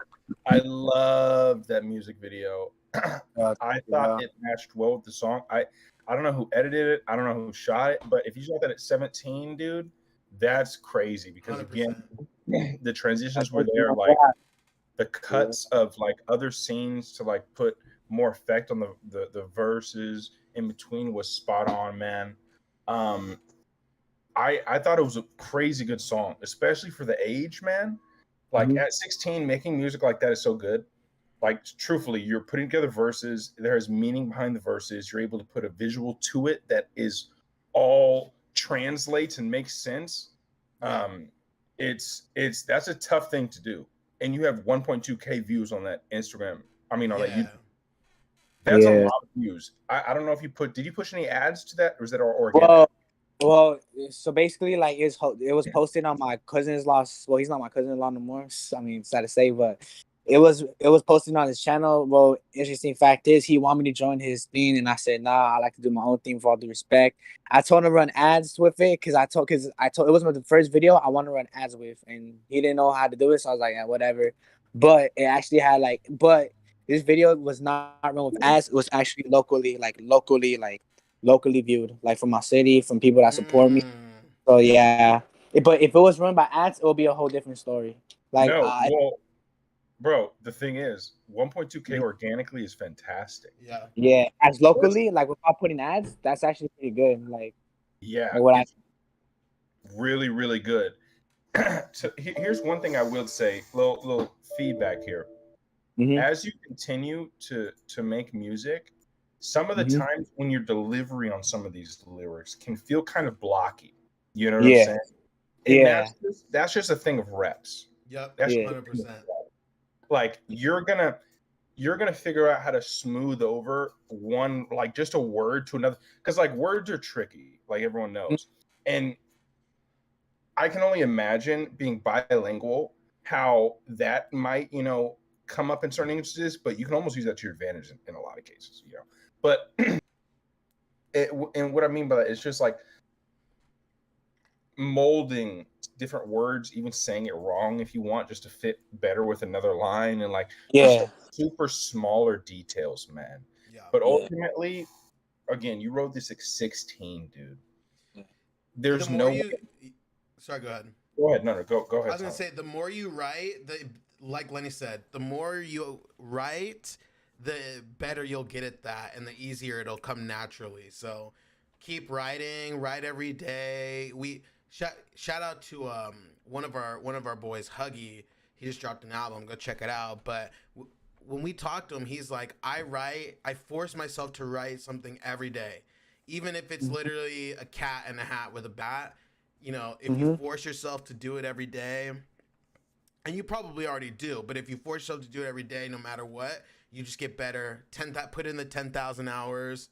B: I love that music video. I thought it matched well with the song. I don't know who edited it. I don't know who shot it, but if you shot that at 17, dude, that's crazy because
A: 100%.
B: again, the transitions were there, like the cuts of like other scenes to like put more effect on the verses in between was spot on, man. I thought it was a crazy good song, especially for the age, man. Like at 16, making music like that is so good. Like truthfully, you're putting together verses. There's meaning behind the verses. You're able to put a visual to it that is all translates and makes sense. It's that's a tough thing to do. And you have 1.2K views on that Instagram. I mean, on that YouTube. That's a lot of views. I don't know if you did you push any ads to that, or is that all organic?
M: Well, so basically, like it was posted on my cousin-in-law's. Well, he's not my cousin-in-law no more. I mean, sad to say, but it was posted on his channel. Well, interesting fact is he wanted me to join his thing, and I said, nah, I like to do my own thing for all due respect. I told him to run ads with it because I told it was the first video I want to run ads with, and he didn't know how to do it, so I was like, yeah, whatever. But it actually had this video was not run with ads. It was actually locally viewed, like from my city, from people that support me. So yeah, but if it was run by ads, it would be a whole different story. Like,
B: well, bro, the thing is, 1.2K organically is fantastic.
M: Yeah, as locally, like without putting ads, that's actually pretty good. Like,
B: really, really good. So here's one thing I will say, little feedback here. As you continue to make music, some of the times when you're delivering on some of these lyrics can feel kind of blocky. You know what I'm saying? And that's just a thing of reps.
A: Yep.
B: That's
A: 100%.
B: Like you're gonna figure out how to smooth over one, like just a word to another, because like words are tricky, like everyone knows. And I can only imagine being bilingual, how that might, come up in certain instances, but you can almost use that to your advantage in a lot of cases, But and what I mean by that is just like molding different words, even saying it wrong if you want, just to fit better with another line, and like super smaller details, man. But ultimately, again, you wrote this at 16, dude. There's
A: Sorry, go ahead.
B: Go ahead. No, go ahead.
A: I was gonna say, the more you write, like Lenny said, the more you write, the better you'll get at that, and the easier it'll come naturally. So keep writing, write every day. We shout out to one of our boys, Huggy. He just dropped an album. Go check it out. But when we talked to him, he's like, I force myself to write something every day, even if it's literally a cat in a hat with a bat. If you force yourself to do it every day, and you probably already do, but if you force yourself to do it every day, no matter what, you just get better. Put in the 10,000 hours.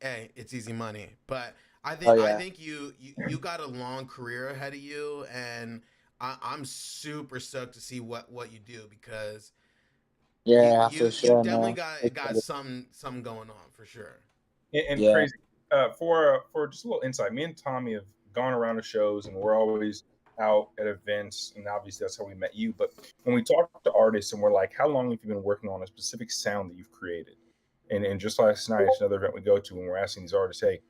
A: Hey, it's easy money. But I think you got a long career ahead of you, and I'm super stoked to see what you do, because you definitely got something going on for sure.
B: And crazy for just a little insight. Me and Tommy have gone around to shows, and we're always out at events, and obviously that's how we met you. But when we talk to artists and we're like, how long have you been working on a specific sound that you've created? And just last night, it's another event we go to, when we're asking these artists, hey,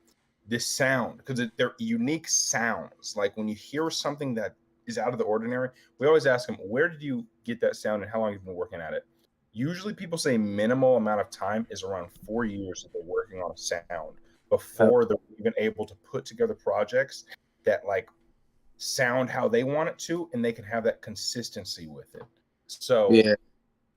B: this sound, because they're unique sounds. Like when you hear something that is out of the ordinary, we always ask them, where did you get that sound and how long have you been working at it? Usually people say minimal amount of time is around 4 years that they're working on a sound before they're even able to put together projects that like sound how they want it to, and they can have that consistency with it. So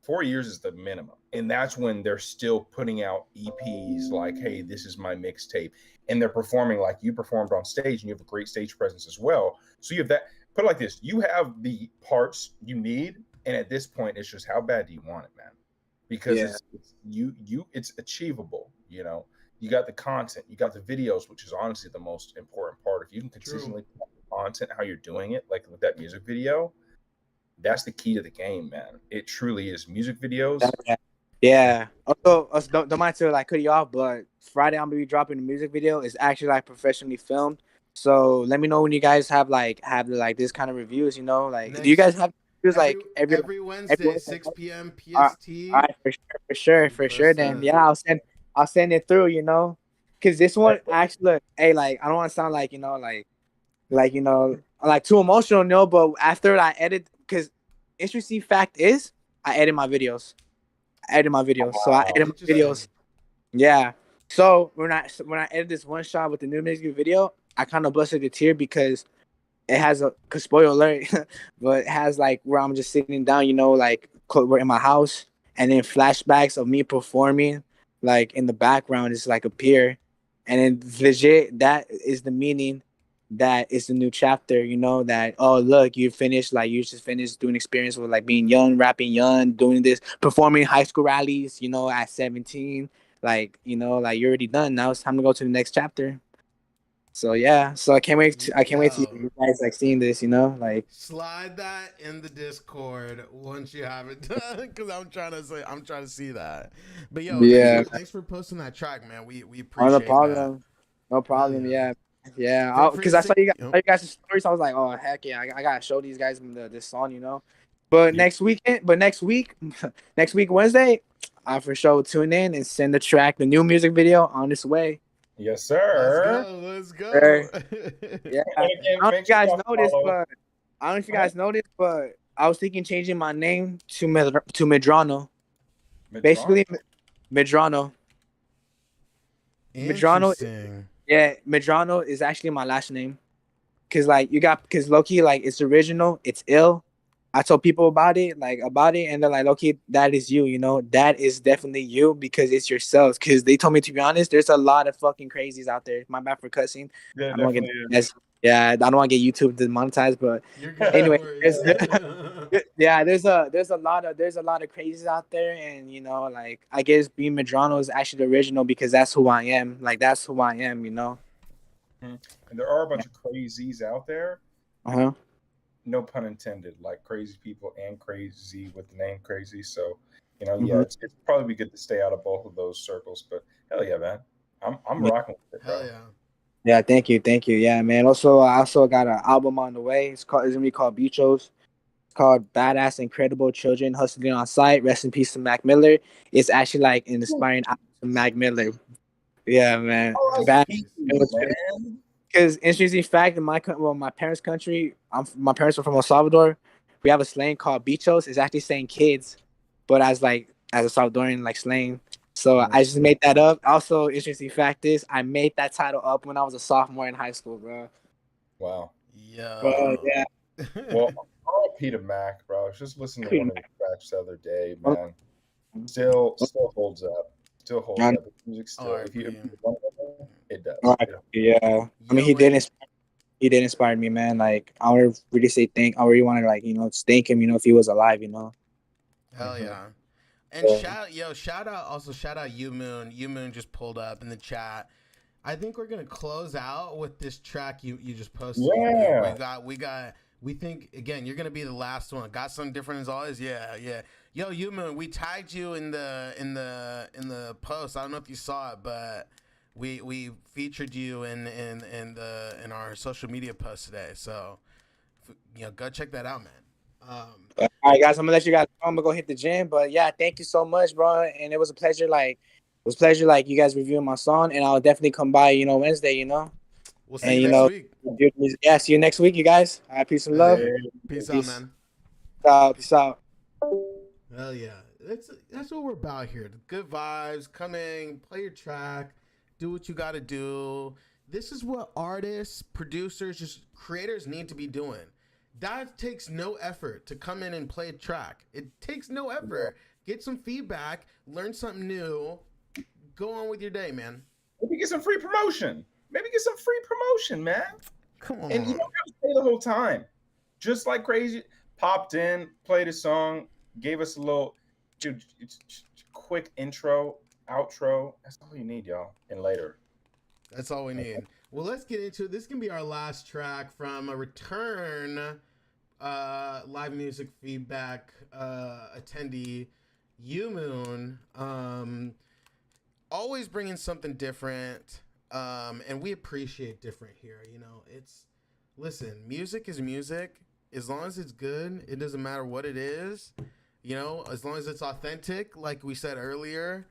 B: 4 years is the minimum, and that's when they're still putting out EPs like, hey, this is my mixtape, and they're performing like you performed on stage, and you have a great stage presence as well. So you have that. Put it like this: you have the parts you need, and at this point, it's just how bad do you want it, man? Because it's achievable. You got the content, you got the videos, which is honestly the most important part. If you can consistently put content how you're doing it, like with that music video, that's the key to the game, man. It truly is. Music videos.
M: Yeah. Also, don't mind to like cut you off, but Friday I'm gonna be dropping the music video. It's actually like professionally filmed. So let me know when you guys have this kind of reviews. Like, do you guys have was like
A: every Wednesday,
M: Wednesday.
A: 6 p.m.
M: All
A: PST.
M: right, for sure. Then yeah, I'll send it through. Cause this one actually, look, hey, like I don't want to sound like like too emotional, no. But after I edit, cause interesting fact is I edit my videos. So I edit my videos. Yeah. So when I edit this one shot with the new music video, I kind of busted a tear because it has cause spoiler alert, but it has like where I'm just sitting down, like we're in my house, and then flashbacks of me performing, like in the background is like appear, and then legit that is the meaning that is the new chapter, that oh look you finished like you just finished doing experience with like being young, rapping young, doing this, performing high school rallies, at 17, like like you're already done. Now it's time to go to the next chapter. So yeah, so I can't wait to you guys like seeing this, like
A: slide that in the Discord once you have it done, because I'm trying to see that. But yo,
M: yeah,
A: thanks for posting that track, man. We
M: oh, no
A: appreciate
M: problem,
A: that.
M: no problem. Yeah,
A: Feel free
M: because
A: to
M: I saw you
A: yep.
M: guys' stories. I was like, oh heck yeah, I gotta show these guys this song. But next week, next week Wednesday, I for sure tune in and send the new music video on its way.
B: Yes, sir.
A: Let's go.
M: Yeah, I don't know if you guys noticed, but I was thinking changing my name to Medrano. Basically, Medrano.
A: Interesting.
M: Yeah, Medrano is actually my last name. Cause Loki, like it's original, it's ill. I told people about it, and they're like, Loki, that is you, that is definitely you because it's yourselves. Cause they told me, to be honest, there's a lot of fucking crazies out there. My bad for cussing.
B: Yeah,
M: I don't want to get I don't want to get YouTube demonetized, but anyway, there's a lot of crazies out there, and like I guess being Medrano is actually the original because that's who I am. Like that's who I am,
B: And there are a bunch of crazies out there. No pun intended, like crazy people and crazy with the name crazy. So, it's probably be good to stay out of both of those circles. But hell yeah, man, I'm rocking with it, bro.
A: Hell yeah.
M: Yeah, thank you. Yeah, man. Also, I also got an album on the way. It's gonna be called Bichos. It's called Badass Incredible Children Hustling on Sight. Rest in peace to Mac Miller. It's actually like an inspiring album to Mac Miller. Yeah, man. Because interesting fact, in my parents' country, my parents are from El Salvador. We have a slang called bichos. It's actually saying kids, but as a Salvadorian like slang. So I just made that up. Also, interesting fact is I made that title up when I was a sophomore in high school, bro.
B: Wow.
A: Yeah.
M: Yeah.
B: Well, R.I.P. to Mac, bro. I was just listening to one of the tracks the other day, man. Still holds up. Still holds up. The music still. If you it does.
M: Yeah. I mean, he did inspire me, man. Like, I would really say I really want to thank him, if he was alive,
A: Hell yeah. And shout out U Moon. U Moon just pulled up in the chat. I think we're gonna close out with this track you just posted.
B: Yeah.
A: We think again you're gonna be the last one. Got something different as always? Yeah. Yo, U Moon, we tagged you in the post. I don't know if you saw it, but we featured you in our social media post today. So go check that out, man.
M: All right, guys, I'm gonna let you guys know. I'm gonna go hit the gym, but yeah, thank you so much, bro. And it was a pleasure. You guys reviewing my song, and I'll definitely come by, Wednesday.
A: We'll see you next week.
M: Yeah, see you next week, you guys. All right, peace and love.
A: Peace out, man.
M: Peace out.
A: Hell yeah, that's what we're about here. Good vibes. Come in, play your track, do what you got to do. This is what artists, producers, just creators need to be doing. That takes no effort to come in and play a track. It takes no effort. Get some feedback, learn something new, go on with your day, man.
B: Maybe get some free promotion. Man.
A: Come on.
B: And you don't have to stay the whole time. Just like crazy, popped in, played a song, gave us a little quick intro, outro. That's all you need, y'all. And later.
A: That's all we need. Well, let's get into it. This can be our last track from a return live music feedback attendee, U Moon. Always bringing something different, and we appreciate different here. Listen, music is music, as long as it's good, it doesn't matter what it is. You know, as long as it's authentic, like we said earlier,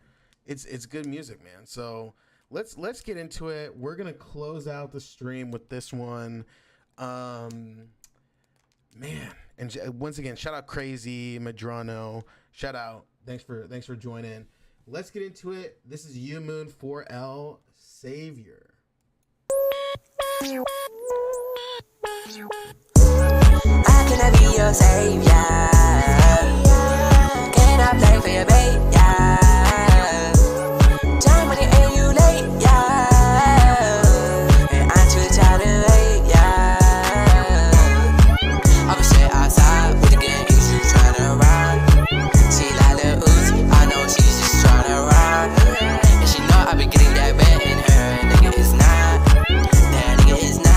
A: it's good music, man. So let's get into it. We're gonna close out the stream with this one. Man, and once again, shout out Crazy Madrano. Shout out. Thanks for joining. Let's get into it. This is U Moon 4L Savior.
O: How can I be your savior? Can I play for your babe? Yeah. Time money and you late, yeah. And I'm too tired to wait, yeah. I was shit outside with the gang, you tryna ride. She like Lil Uzi, I know she's just tryna ride. And she know I be getting that bad in her. Nigga is not, that nigga is not.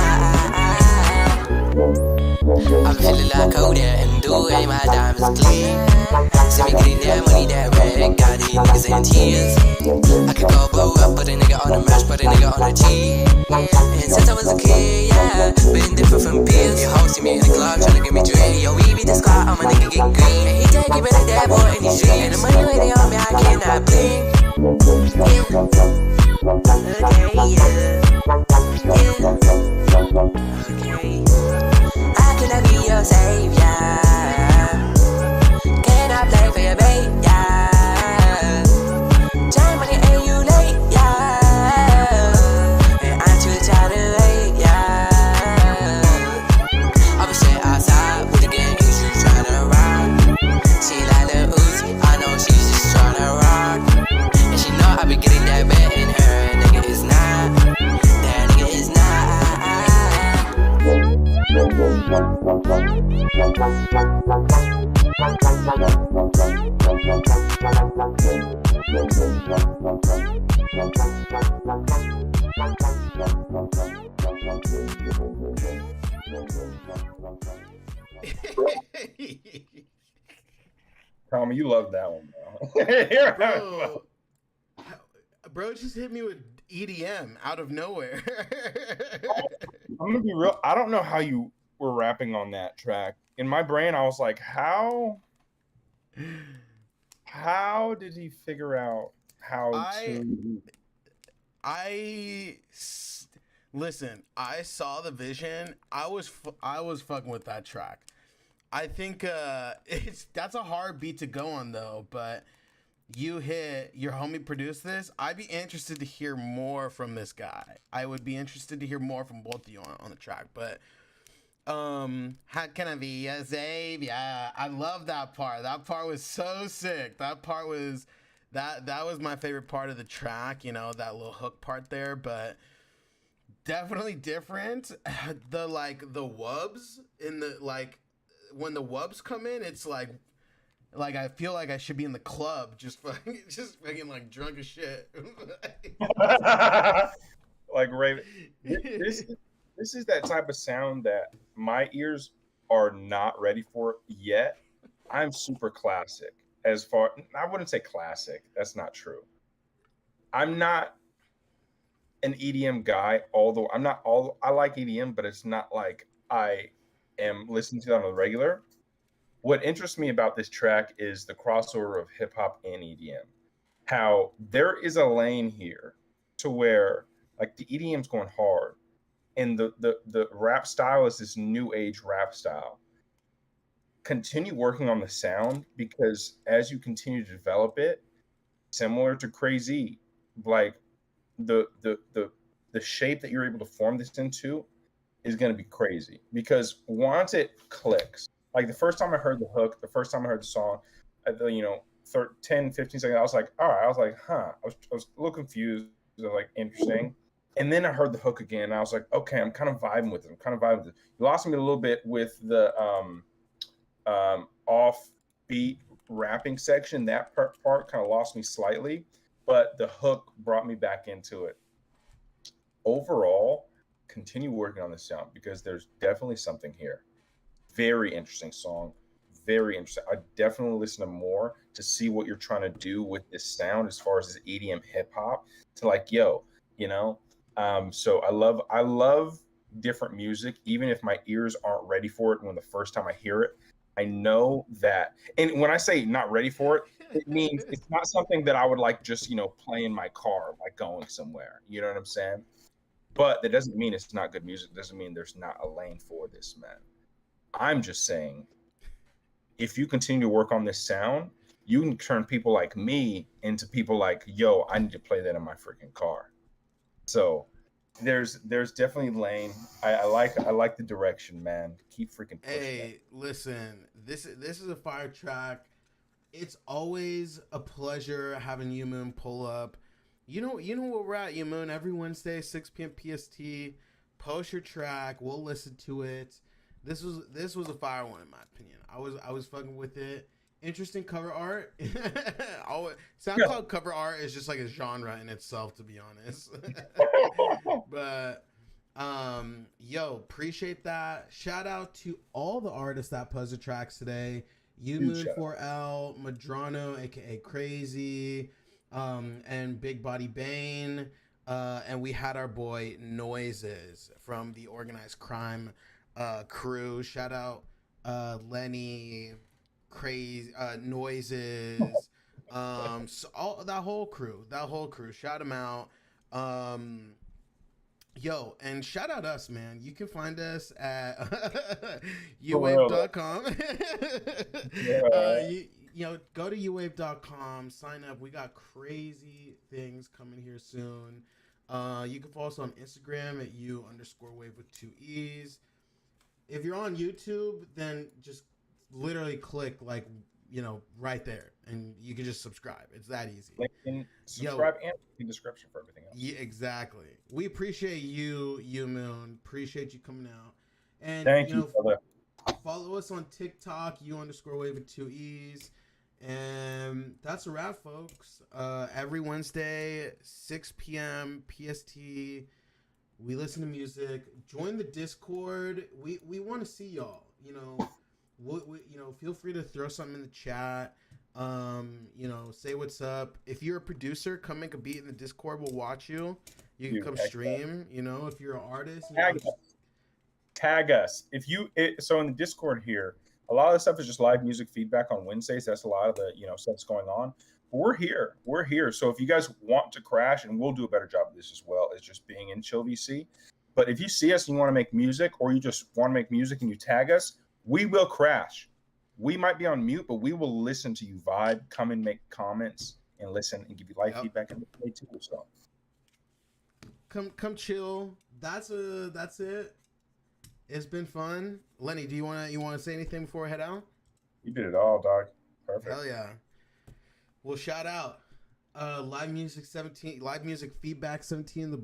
O: I'm feeling like Kodak and doing my diamonds clean. See me getting that money, that red, got these niggas in tears. I could go blow up, put a nigga on the mash, put a nigga on the T. And since I was a kid, yeah, been different from peers. You hosting me in the club, tryna get me drink. Yo, we be the squad, I'm a nigga get green. And he take it like that boy in his dreams. And the money waiting on me, I cannot blink. Yeah. Okay, yeah. Okay. How can I be your savior? Can I play for your babe? Yeah. Time money and you late, yeah. And I'm too tired to wait, yeah. I was shit outside with the gang, you tryna ride. She like Lil Uzi, I know she's just tryna rock. And she know I be getting that bad in her. Nigga is not, that nigga is not.
B: Tommy, you love that one,
A: bro. Bro just hit me with EDM out of nowhere.
B: I'm gonna be real. I don't know how you were rapping on that track. In my brain, I was like, how did he figure out
A: listen, I saw the vision. I was fucking with that track. I think that's a hard beat to go on though, but your homie produced this. I'd be interested to hear more from this guy. I would be interested to hear more from both of you on the track, but how can I be a savior? I love that part. That part was so sick. That part was that was my favorite part of the track, you know, that little hook part there, but definitely different. The wubs in the when the wubs come in, it's like I feel like I should be in the club just fucking like drunk as shit.
B: Like Raven. This is that type of sound that my ears are not ready for yet. I'm super classic. I wouldn't say classic. That's not true. I'm not an EDM guy, although I like EDM, but it's not like I am listening to that on the regular. What interests me about this track is the crossover of hip hop and EDM. How there is a lane here to where like the EDM's going hard, and the rap style is this new age rap style. Continue working on the sound, because as you continue to develop it, similar to Crazy, like the shape that you're able to form this into is going to be crazy, because once it clicks, like the first time I heard the hook, the first time I heard the song, 10, 15 seconds, I was like, all right, I was like, huh, I was a little confused, like interesting. And then I heard the hook again, and I was like, okay, I'm kind of vibing with it. You lost me a little bit with the off-beat rapping section. That part kind of lost me slightly, but the hook brought me back into it. Overall, continue working on the sound, because there's definitely something here. Very interesting song. Very interesting. I definitely listen to more to see what you're trying to do with this sound as far as this EDM hip hop, to like, yo, you know. So I love different music, even if my ears aren't ready for it when the first time I hear it. I know that, and when I say not ready for it, it means it's not something that I would like just, play in my car, like going somewhere. You know what I'm saying? But that doesn't mean it's not good music. It doesn't mean there's not a lane for this, man. I'm just saying, if you continue to work on this sound, you can turn people like me into people like, yo, I need to play that in my freaking car. So there's definitely lane. I like the direction, man. Keep freaking pushing it.
A: Hey, listen, this is a fire track. It's always a pleasure having you Moon pull up. You know where we're at, you Moon, every Wednesday, 6 p.m. PST. Post your track, we'll listen to it. This was a fire one in my opinion. I was fucking with it. Interesting cover art. SoundCloud cover art is just like a genre in itself, to be honest. But yo, appreciate that. Shout out to all the artists that posted tracks today. Moon 4L, Madrano, aka Crazy, and Big Body Bane. And we had our boy Noises from the Organized Crime crew. Shout out Lenny, Crazy, Noises, so all that whole crew. Shout them out. Yo, and shout out us, man. You can find us at uwave.com. Go to uwave.com, sign up. We got crazy things coming here soon. You can follow us on Instagram at u_wave with 2 E's. If you're on YouTube, then just literally click right there, and you can just subscribe. It's that easy.
B: Subscribe and in the description for everything else.
A: Yeah, exactly. We appreciate you, Moon. Appreciate you coming out. And
B: thank you, brother.
A: Follow us on TikTok, u_wave with 2 E's. And that's a wrap, folks. Every Wednesday, 6 p.m. PST. We listen to music. Join the Discord. We want to see y'all. Feel free to throw something in the chat. Say what's up. If you're a producer, come make a beat in the Discord. We'll watch you. You can come stream. If you're an artist,
B: tag us. So in the Discord here, a lot of the stuff is just live music feedback on Wednesdays. That's a lot of the stuff's going on. But we're here. So if you guys want to crash, and we'll do a better job of this as well as just being in Chill VC. But if you see us and you want to make music, or you just want to make music and you tag us, we will crash. We might be on mute, but we will listen to you vibe, come and make comments and listen and give you live feedback and play too. So
A: come chill. That's it. It's been fun. Lenny, do you want to say anything before I head out?
B: You did it all, dog. Perfect.
A: Hell yeah. Well, shout out live music feedback 17 in the